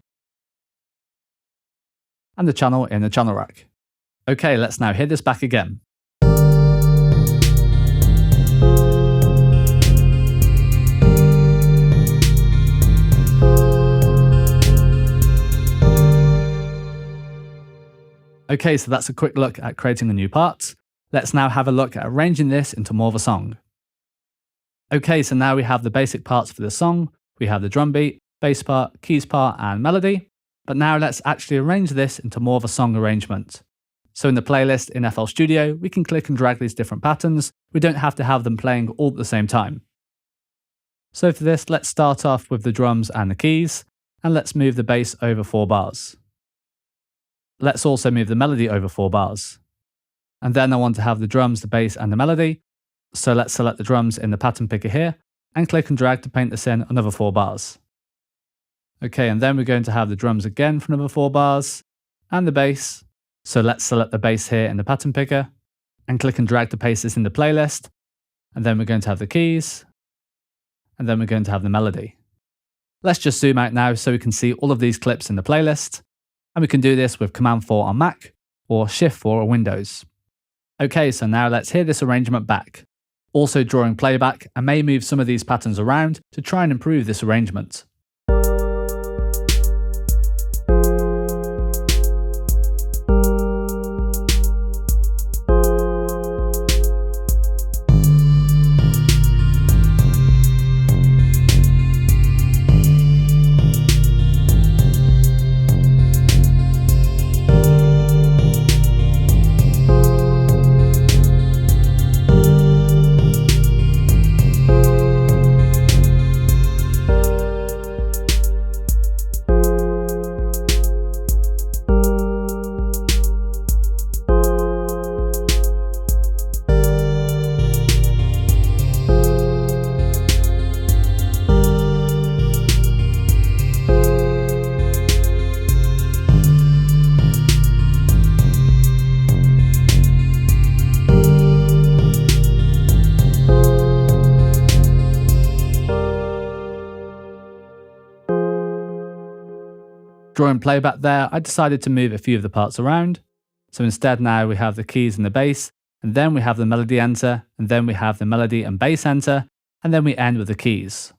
and the channel in the channel rack. Okay, let's now hear this back again. Okay, so that's a quick look at creating a new part. Let's now have a look at arranging this into more of a song. Okay, so now we have the basic parts for the song. We have the drum beat, bass part, keys part, and melody. But now let's actually arrange this into more of a song arrangement. So in the playlist in FL Studio, we can click and drag these different patterns. We don't have to have them playing all at the same time. So for this, let's start off with the drums and the keys, and let's move the bass over 4 bars. Let's also move the melody over 4 bars. And then I want to have the drums, the bass, and the melody. So let's select the drums in the pattern picker here, and click and drag to paint this in another 4 bars. Okay, and then we're going to have the drums again for another 4 bars, and the bass. So let's select the bass here in the pattern picker, and click and drag to paste this in the playlist. And then we're going to have the keys, and then we're going to have the melody. Let's just zoom out now so we can see all of these clips in the playlist. And we can do this with Command 4 on Mac, or Shift 4 on Windows. Okay, so now let's hear this arrangement back. Also during playback, I may move some of these patterns around to try and improve this arrangement. During playback there, I decided to move a few of the parts around. So instead now we have the keys and the bass, and then we have the melody enter, and then we have the melody and bass enter, and then we end with the keys.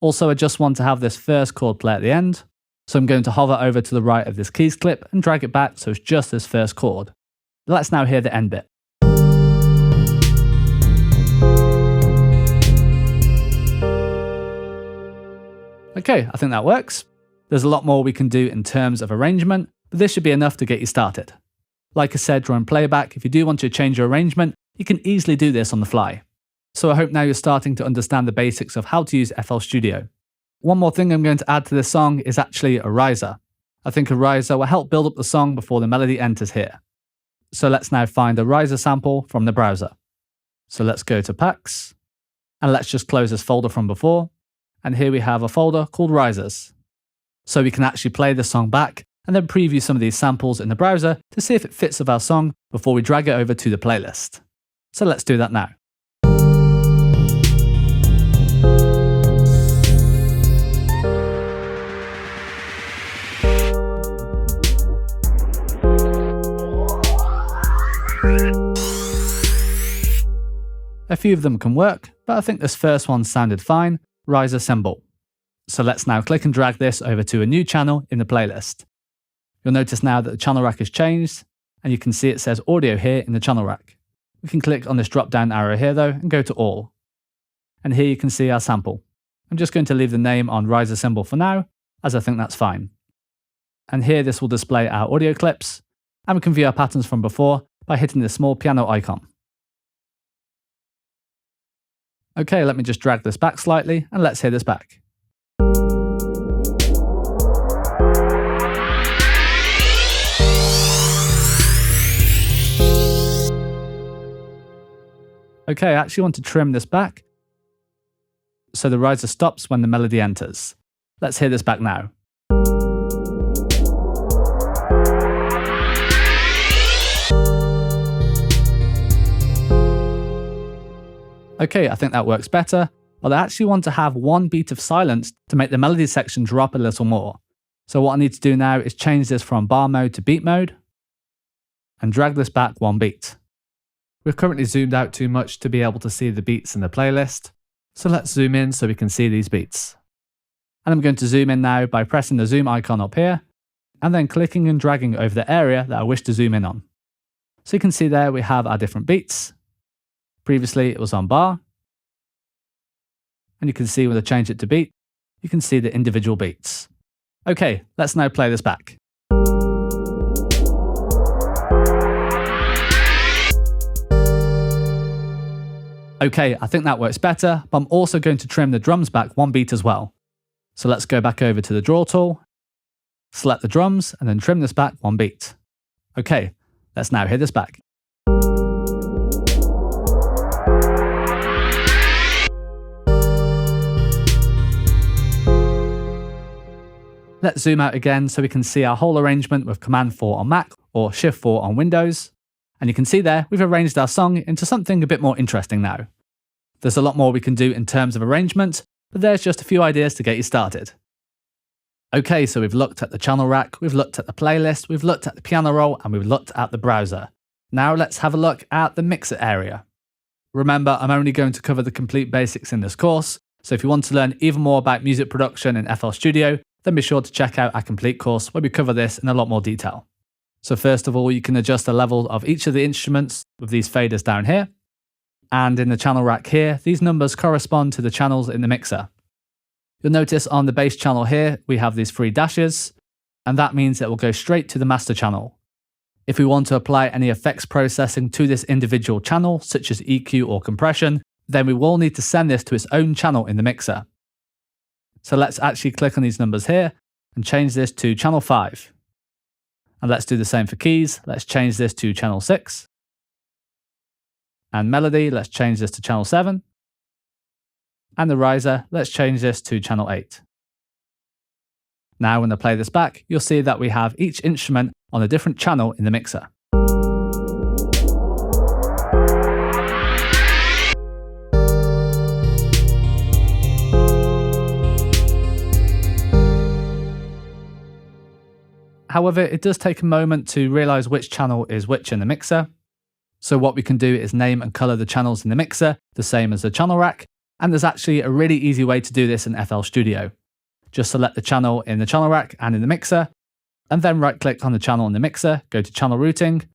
Also, I just want to have this first chord play at the end. So I'm going to hover over to the right of this keys clip and drag it back so it's just this first chord. Let's now hear the end bit. Okay, I think that works. There's a lot more we can do in terms of arrangement, but this should be enough to get you started. Like I said during playback, if you do want to change your arrangement, you can easily do this on the fly. So I hope now you're starting to understand the basics of how to use FL Studio. One more thing I'm going to add to this song is actually a riser. I think a riser will help build up the song before the melody enters here. So let's now find a riser sample from the browser. So let's go to Packs, and let's just close this folder from before. And here we have a folder called Risers. So we can actually play the song back and then preview some of these samples in the browser to see if it fits with our song before we drag it over to the playlist. So let's do that now. A few of them can work, but I think this first one sounded fine, riser symbol. So let's now click and drag this over to a new channel in the playlist. You'll notice now that the channel rack has changed, and you can see it says audio here in the channel rack. We can click on this drop down arrow here though and go to all. And here you can see our sample. I'm just going to leave the name on riser symbol for now, as I think that's fine. And here this will display our audio clips, and we can view our patterns from before by hitting the small piano icon. Okay, let me just drag this back slightly and let's hear this back. Okay, I actually want to trim this back so the riser stops when the melody enters. Let's hear this back now. Okay, I think that works better, but I actually want to have one beat of silence to make the melody section drop a little more. So what I need to do now is change this from bar mode to beat mode and drag this back one beat. We're currently zoomed out too much to be able to see the beats in the playlist, so let's zoom in so we can see these beats. And I'm going to zoom in now by pressing the zoom icon up here, and then clicking and dragging over the area that I wish to zoom in on. So you can see there we have our different beats. Previously it was on bar. And you can see when I change it to beat, you can see the individual beats. Okay, let's now play this back. Okay, I think that works better, but I'm also going to trim the drums back one beat as well. So let's go back over to the draw tool, select the drums, and then trim this back one beat. Okay, let's now hear this back. Let's zoom out again so we can see our whole arrangement with Command 4 on Mac or Shift 4 on Windows. And you can see there, we've arranged our song into something a bit more interesting now. There's a lot more we can do in terms of arrangement, but there's just a few ideas to get you started. Okay, so we've looked at the channel rack, we've looked at the playlist, we've looked at the piano roll, and we've looked at the browser. Now let's have a look at the mixer area. Remember, I'm only going to cover the complete basics in this course, so if you want to learn even more about music production in FL Studio, then be sure to check out our complete course where we cover this in a lot more detail. So first of all, you can adjust the level of each of the instruments with these faders down here. And in the channel rack here, these numbers correspond to the channels in the mixer. You'll notice on the bass channel here, we have these 3 dashes, and that means it will go straight to the master channel. If we want to apply any effects processing to this individual channel, such as EQ or compression, then we will need to send this to its own channel in the mixer. So let's actually click on these numbers here and change this to channel 5. And let's do the same for keys. Let's change this to channel 6. And melody, let's change this to channel 7. And the riser, let's change this to channel 8. Now when I play this back, you'll see that we have each instrument on a different channel in the mixer. However, it does take a moment to realize which channel is which in the mixer. So what we can do is name and color the channels in the mixer, the same as the channel rack. And there's actually a really easy way to do this in FL Studio. Just select the channel in the channel rack and in the mixer, and then right click on the channel in the mixer, go to channel routing,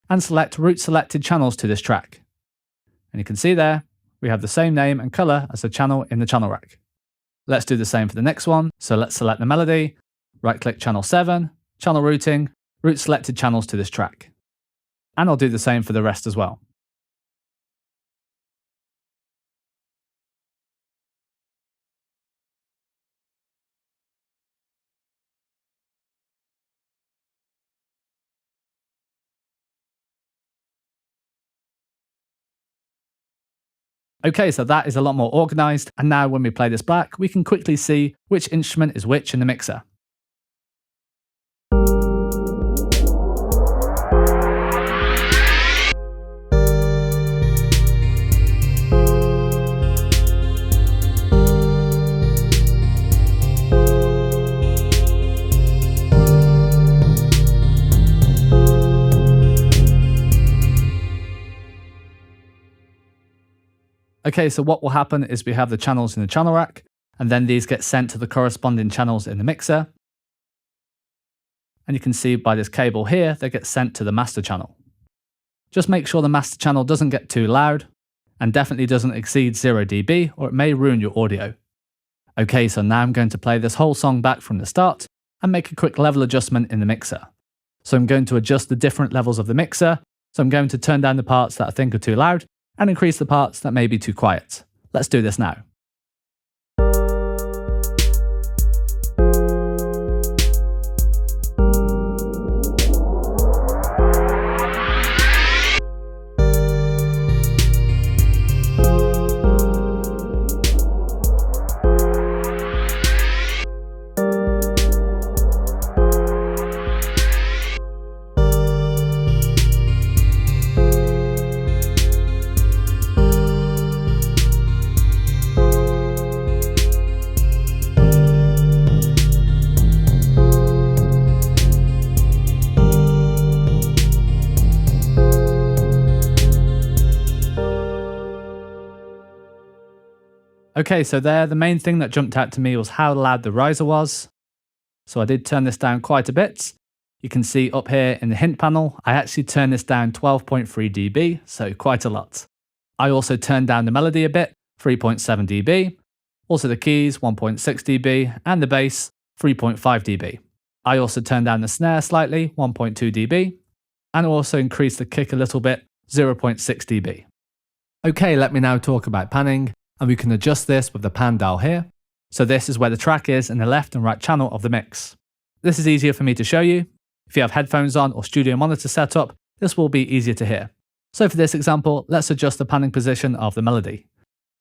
and select route selected channels to this track. And you can see there, we have the same name and color as the channel in the channel rack. Let's do the same for the next one. So let's select the melody, right click channel 7, channel routing, route selected channels to this track. And I'll do the same for the rest as well. Okay, so that is a lot more organized, and now when we play this back, we can quickly see which instrument is which in the mixer. Okay, so what will happen is we have the channels in the channel rack, and then these get sent to the corresponding channels in the mixer. And you can see by this cable here, they get sent to the master channel. Just make sure the master channel doesn't get too loud, and definitely doesn't exceed 0 dB, or it may ruin your audio. Okay, so now I'm going to play this whole song back from the start, and make a quick level adjustment in the mixer. So I'm going to adjust the different levels of the mixer, so I'm going to turn down the parts that I think are too loud, and increase the parts that may be too quiet. Let's do this now. Okay, so there, the main thing that jumped out to me was how loud the riser was. So I did turn this down quite a bit, You can see up here in the hint panel, I actually turned this down 12.3 dB, so quite a lot. I also turned down the melody a bit, 3.7 dB, also the keys 1.6 dB, and the bass 3.5 dB. I also turned down the snare slightly, 1.2 dB, and also increased the kick a little bit, 0.6 dB. Okay, let me now talk about panning, and we can adjust this with the pan dial here. So this is where the track is in the left and right channel of the mix. This is easier for me to show you. If you have headphones on or studio monitor set up, this will be easier to hear. So for this example, let's adjust the panning position of the melody.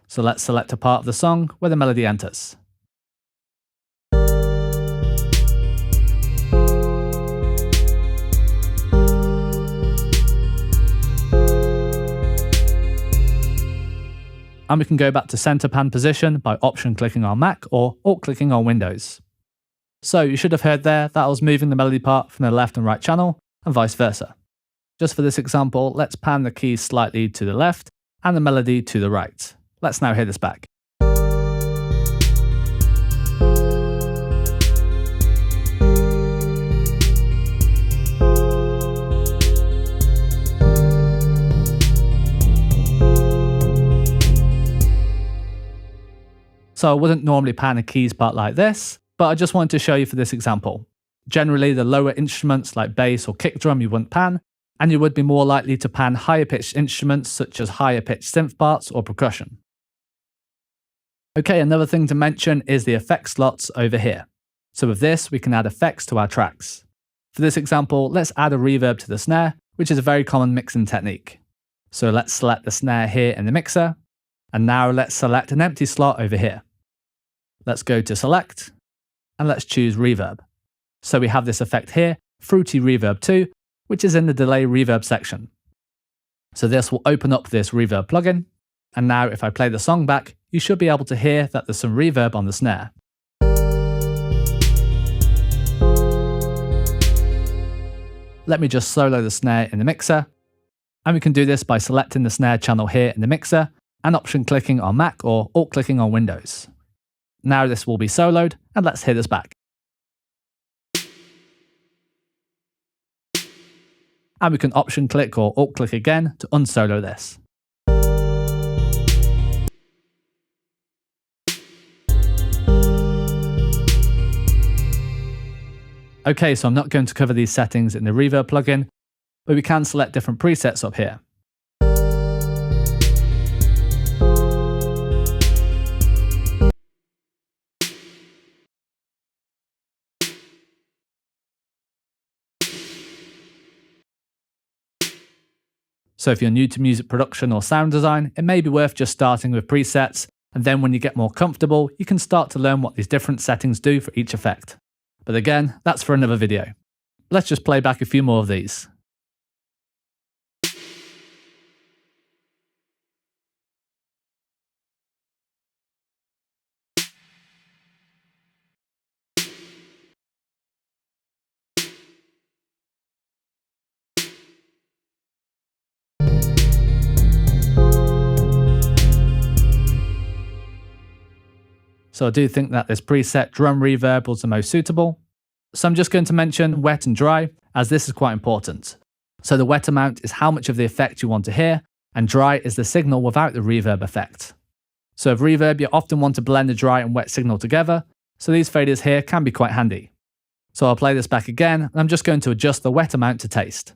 So let's select a part of the song where the melody enters. And we can go back to center pan position by option clicking on Mac or alt clicking on Windows. So you should have heard there that I was moving the melody part from the left and right channel and vice versa. Just for this example, let's pan the keys slightly to the left and the melody to the right. Let's now hear this back. So I wouldn't normally pan a keys part like this, but I just wanted to show you for this example. Generally, the lower instruments like bass or kick drum you wouldn't pan, and you would be more likely to pan higher pitched instruments such as higher pitched synth parts or percussion. Okay, another thing to mention is the effect slots over here. So with this, we can add effects to our tracks. For this example, let's add a reverb to the snare, which is a very common mixing technique. So let's select the snare here in the mixer, and now let's select an empty slot over here. Let's go to select, and let's choose reverb. So we have this effect here, Fruity Reverb 2, which is in the delay reverb section. So this will open up this reverb plugin, and now if I play the song back, you should be able to hear that there's some reverb on the snare. Let me just solo the snare in the mixer, and we can do this by selecting the snare channel here in the mixer and option clicking on Mac or alt clicking on Windows. Now this will be soloed, and let's hear this back. And we can option click or alt click again to unsolo this. Okay, so I'm not going to cover these settings in the reverb plugin, but we can select different presets up here. So if you're new to music production or sound design, it may be worth just starting with presets, and then when you get more comfortable, you can start to learn what these different settings do for each effect. But again, that's for another video. Let's just play back a few more of these. So I do think that this preset drum reverb was the most suitable. So I'm just going to mention wet and dry, as this is quite important. So the wet amount is how much of the effect you want to hear, and dry is the signal without the reverb effect. So with reverb, you often want to blend the dry and wet signal together, so these faders here can be quite handy. So I'll play this back again, and I'm just going to adjust the wet amount to taste.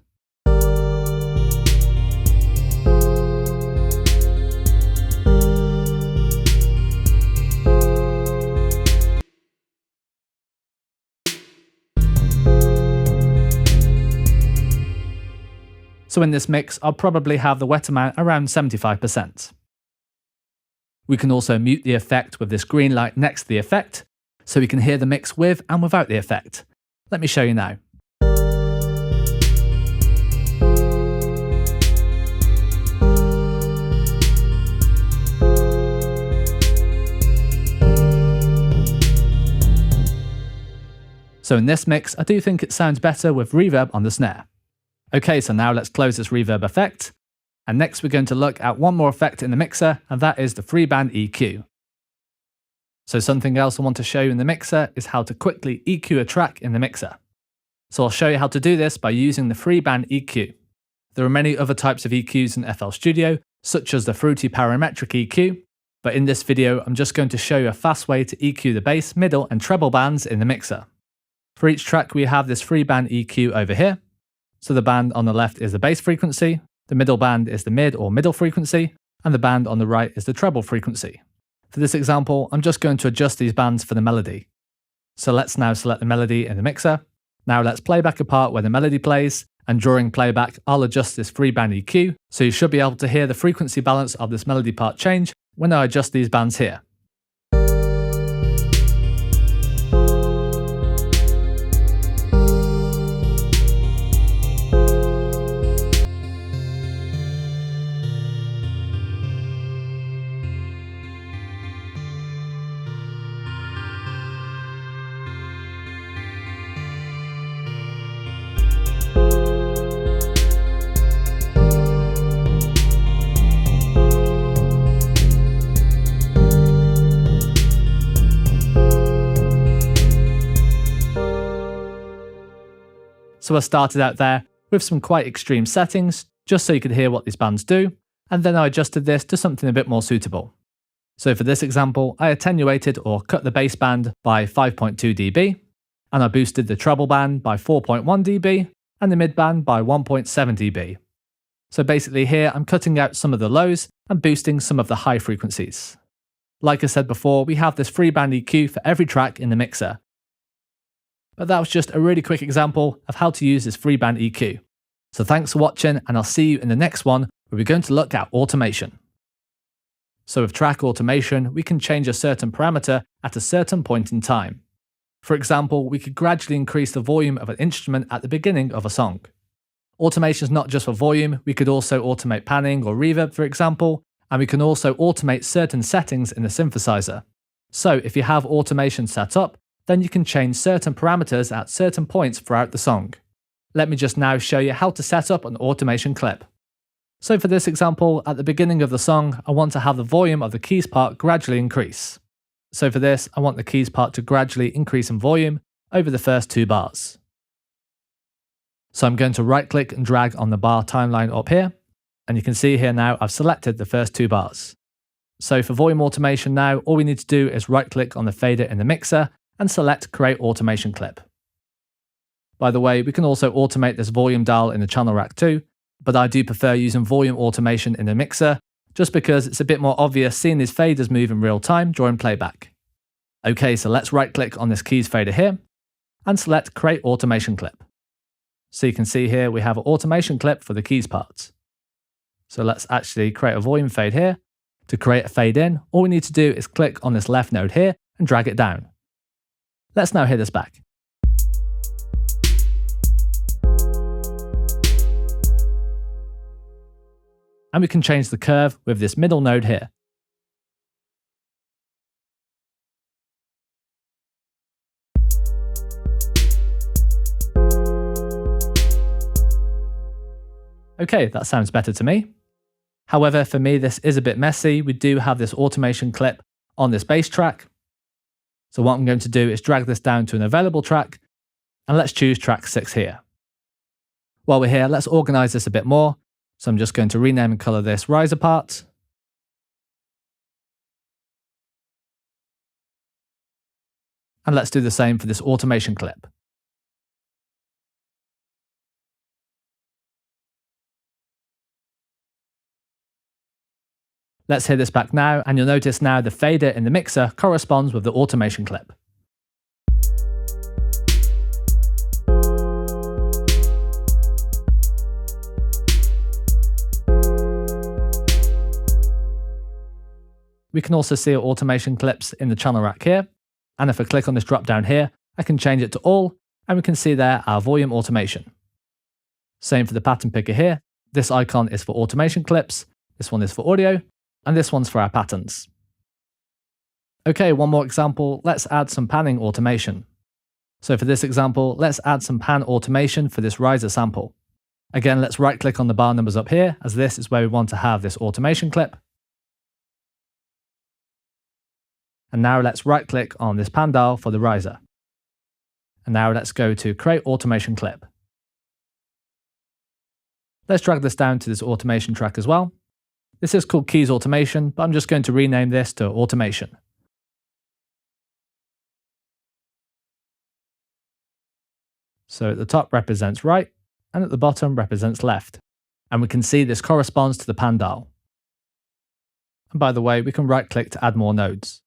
So in this mix, I'll probably have the wet amount around 75%. We can also mute the effect with this green light next to the effect, so we can hear the mix with and without the effect. Let me show you now. So in this mix, I do think it sounds better with reverb on the snare. Okay, so now let's close this reverb effect. And next we're going to look at one more effect in the mixer, and that is the freeband EQ. So something else I want to show you in the mixer is how to quickly EQ a track in the mixer. So I'll show you how to do this by using the free-band EQ. There are many other types of EQs in FL Studio, such as the Fruity Parametric EQ, but in this video I'm just going to show you a fast way to EQ the bass, middle and treble bands in the mixer. For each track we have this free-band EQ over here. So the band on the left is the bass frequency, the middle band is the mid or middle frequency, and the band on the right is the treble frequency. For this example, I'm just going to adjust these bands for the melody. So let's now select the melody in the mixer. Now let's play back a part where the melody plays, and during playback I'll adjust this free-band EQ, so you should be able to hear the frequency balance of this melody part change when I adjust these bands here. So I started out there with some quite extreme settings, just so you could hear what these bands do, and then I adjusted this to something a bit more suitable. So for this example, I attenuated or cut the bass band by 5.2 dB, and I boosted the treble band by 4.1 dB, and the mid band by 1.7 dB. So basically here I'm cutting out some of the lows and boosting some of the high frequencies. Like I said before, we have this free band EQ for every track in the mixer. But that was just a really quick example of how to use this free band EQ. So thanks for watching, and I'll see you in the next one where we're going to look at automation. So with track automation, we can change a certain parameter at a certain point in time. For example, we could gradually increase the volume of an instrument at the beginning of a song. Automation is not just for volume, we could also automate panning or reverb, for example, and we can also automate certain settings in the synthesizer. So if you have automation set up, then you can change certain parameters at certain points throughout the song. Let me just now show you how to set up an automation clip. So for this example, at the beginning of the song, I want to have the volume of the keys part gradually increase. So for this, I want the keys part to gradually increase in volume over the first 2 bars. So I'm going to right click and drag on the bar timeline up here, and you can see here now I've selected the first 2 bars. So for volume automation now, all we need to do is right click on the fader in the mixer and select Create Automation Clip. By the way, we can also automate this volume dial in the channel rack too, but I do prefer using volume automation in the mixer, just because it's a bit more obvious seeing these faders move in real time during playback. Okay, so let's right click on this keys fader here, and select Create Automation Clip. So you can see here we have an automation clip for the keys parts. So let's actually create a volume fade here. To create a fade in, all we need to do is click on this left node here and drag it down. Let's now hear this back. And we can change the curve with this middle node here. Okay, that sounds better to me. However, for me this is a bit messy. We do have this automation clip on this bass track. So what I'm going to do is drag this down to an available track, and let's choose track 6 here. While we're here, let's organize this a bit more. So I'm just going to rename and color this riser part. And let's do the same for this automation clip. Let's hear this back now, and you'll notice now the fader in the mixer corresponds with the automation clip. We can also see our automation clips in the channel rack here, and if I click on this drop down here, I can change it to all, and we can see there our volume automation. Same for the pattern picker here. This icon is for automation clips, this one is for audio, and this one's for our patterns. Okay, one more example. Let's add some panning automation. So for this example, let's add some pan automation for this riser sample. Again, let's right click on the bar numbers up here, as this is where we want to have this automation clip. And now let's right click on this pan dial for the riser. And now let's go to Create Automation Clip. Let's drag this down to this automation track as well. This is called Keys Automation, but I'm just going to rename this to Automation. So at the top represents right, and at the bottom represents left. And we can see this corresponds to the pan dial. And by the way, we can right click to add more nodes.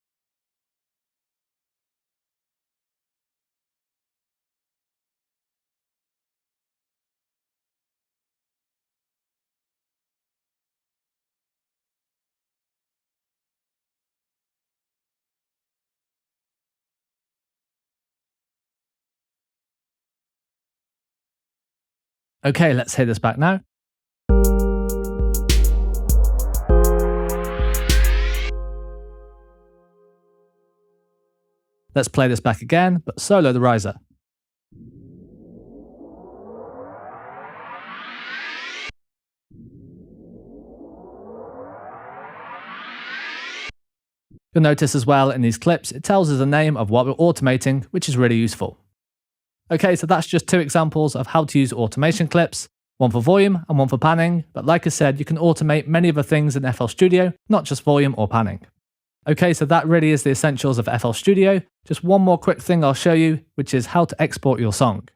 Okay, let's hear this back now. Let's play this back again, but solo the riser. You'll notice as well in these clips, it tells us the name of what we're automating, which is really useful. Okay, so that's just two examples of how to use automation clips, one for volume and one for panning, but like I said, you can automate many other things in FL Studio, not just volume or panning. Okay, so that really is the essentials of FL Studio. Just one more quick thing I'll show you, which is how to export your song.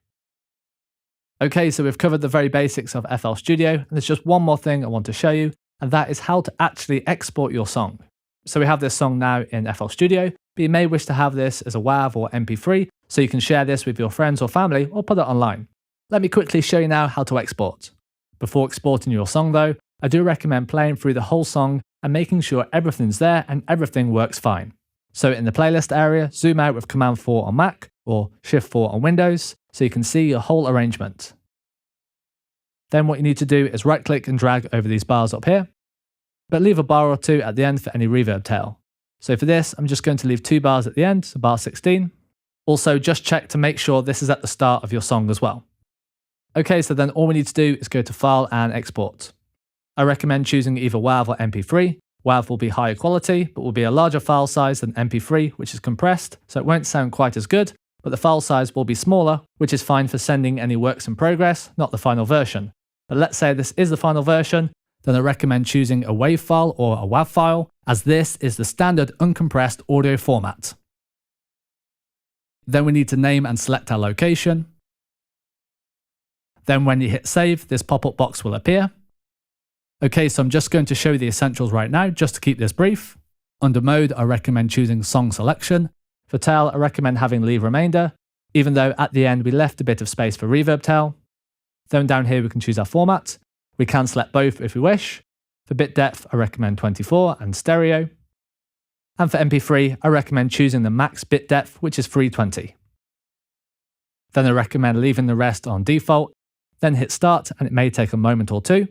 Okay, so we've covered the very basics of FL Studio, and there's just one more thing I want to show you, and that is how to actually export your song. So we have this song now in FL Studio, but you may wish to have this as a WAV or MP3, so you can share this with your friends or family or put it online. Let me quickly show you now how to export. Before exporting your song though, I do recommend playing through the whole song and making sure everything's there and everything works fine. So in the playlist area, zoom out with Command 4 on Mac or Shift 4 on Windows so you can see your whole arrangement. Then what you need to do is right click and drag over these bars up here, but leave a bar or two at the end for any reverb tail. So for this, I'm just going to leave 2 bars at the end, so bar 16. Also just check to make sure this is at the start of your song as well. Okay, so then all we need to do is go to File and Export. I recommend choosing either WAV or MP3. WAV will be higher quality, but will be a larger file size than MP3, which is compressed, so it won't sound quite as good, but the file size will be smaller, which is fine for sending any works in progress, not the final version. But let's say this is the final version, then I recommend choosing a WAV file or a WAV file, as this is the standard uncompressed audio format. Then we need to name and select our location. Then when you hit save, this pop-up box will appear. Okay, so I'm just going to show you the essentials right now, just to keep this brief. Under mode, I recommend choosing song selection. For tail, I recommend having leave remainder, even though at the end we left a bit of space for reverb tail. Then down here we can choose our format. We can select both if we wish. For bit depth, I recommend 24 and stereo. And for MP3, I recommend choosing the max bit depth, which is 320. Then I recommend leaving the rest on default, then hit start, and it may take a moment or two.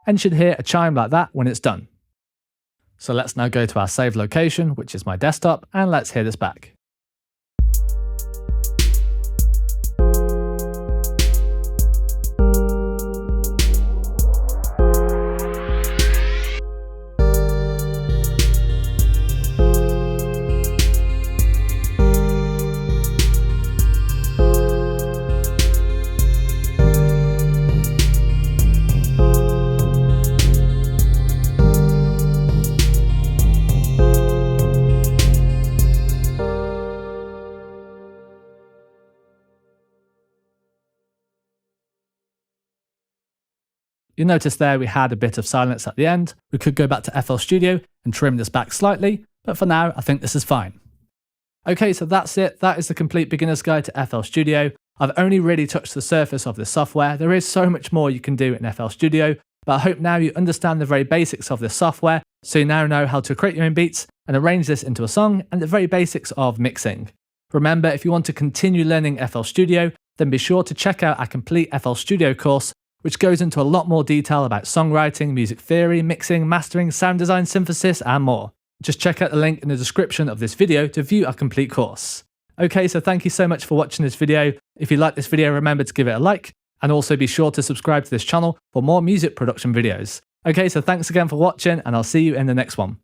And you should hear a chime like that when it's done. So let's now go to our saved location, which is my desktop, and let's hear this back. You'll notice there we had a bit of silence at the end. We could go back to FL Studio and trim this back slightly, but for now, I think this is fine. Okay, so that's it. That is the complete beginner's guide to FL Studio. I've only really touched the surface of this software. There is so much more you can do in FL Studio, but I hope now you understand the very basics of this software, so you now know how to create your own beats and arrange this into a song and the very basics of mixing. Remember, if you want to continue learning FL Studio, then be sure to check out our complete FL Studio course, which goes into a lot more detail about songwriting, music theory, mixing, mastering, sound design, synthesis, and more. Just check out the link in the description of this video to view our complete course. Okay, so thank you so much for watching this video. If you like this video, remember to give it a like, and also be sure to subscribe to this channel for more music production videos. Okay, so thanks again for watching, and I'll see you in the next one.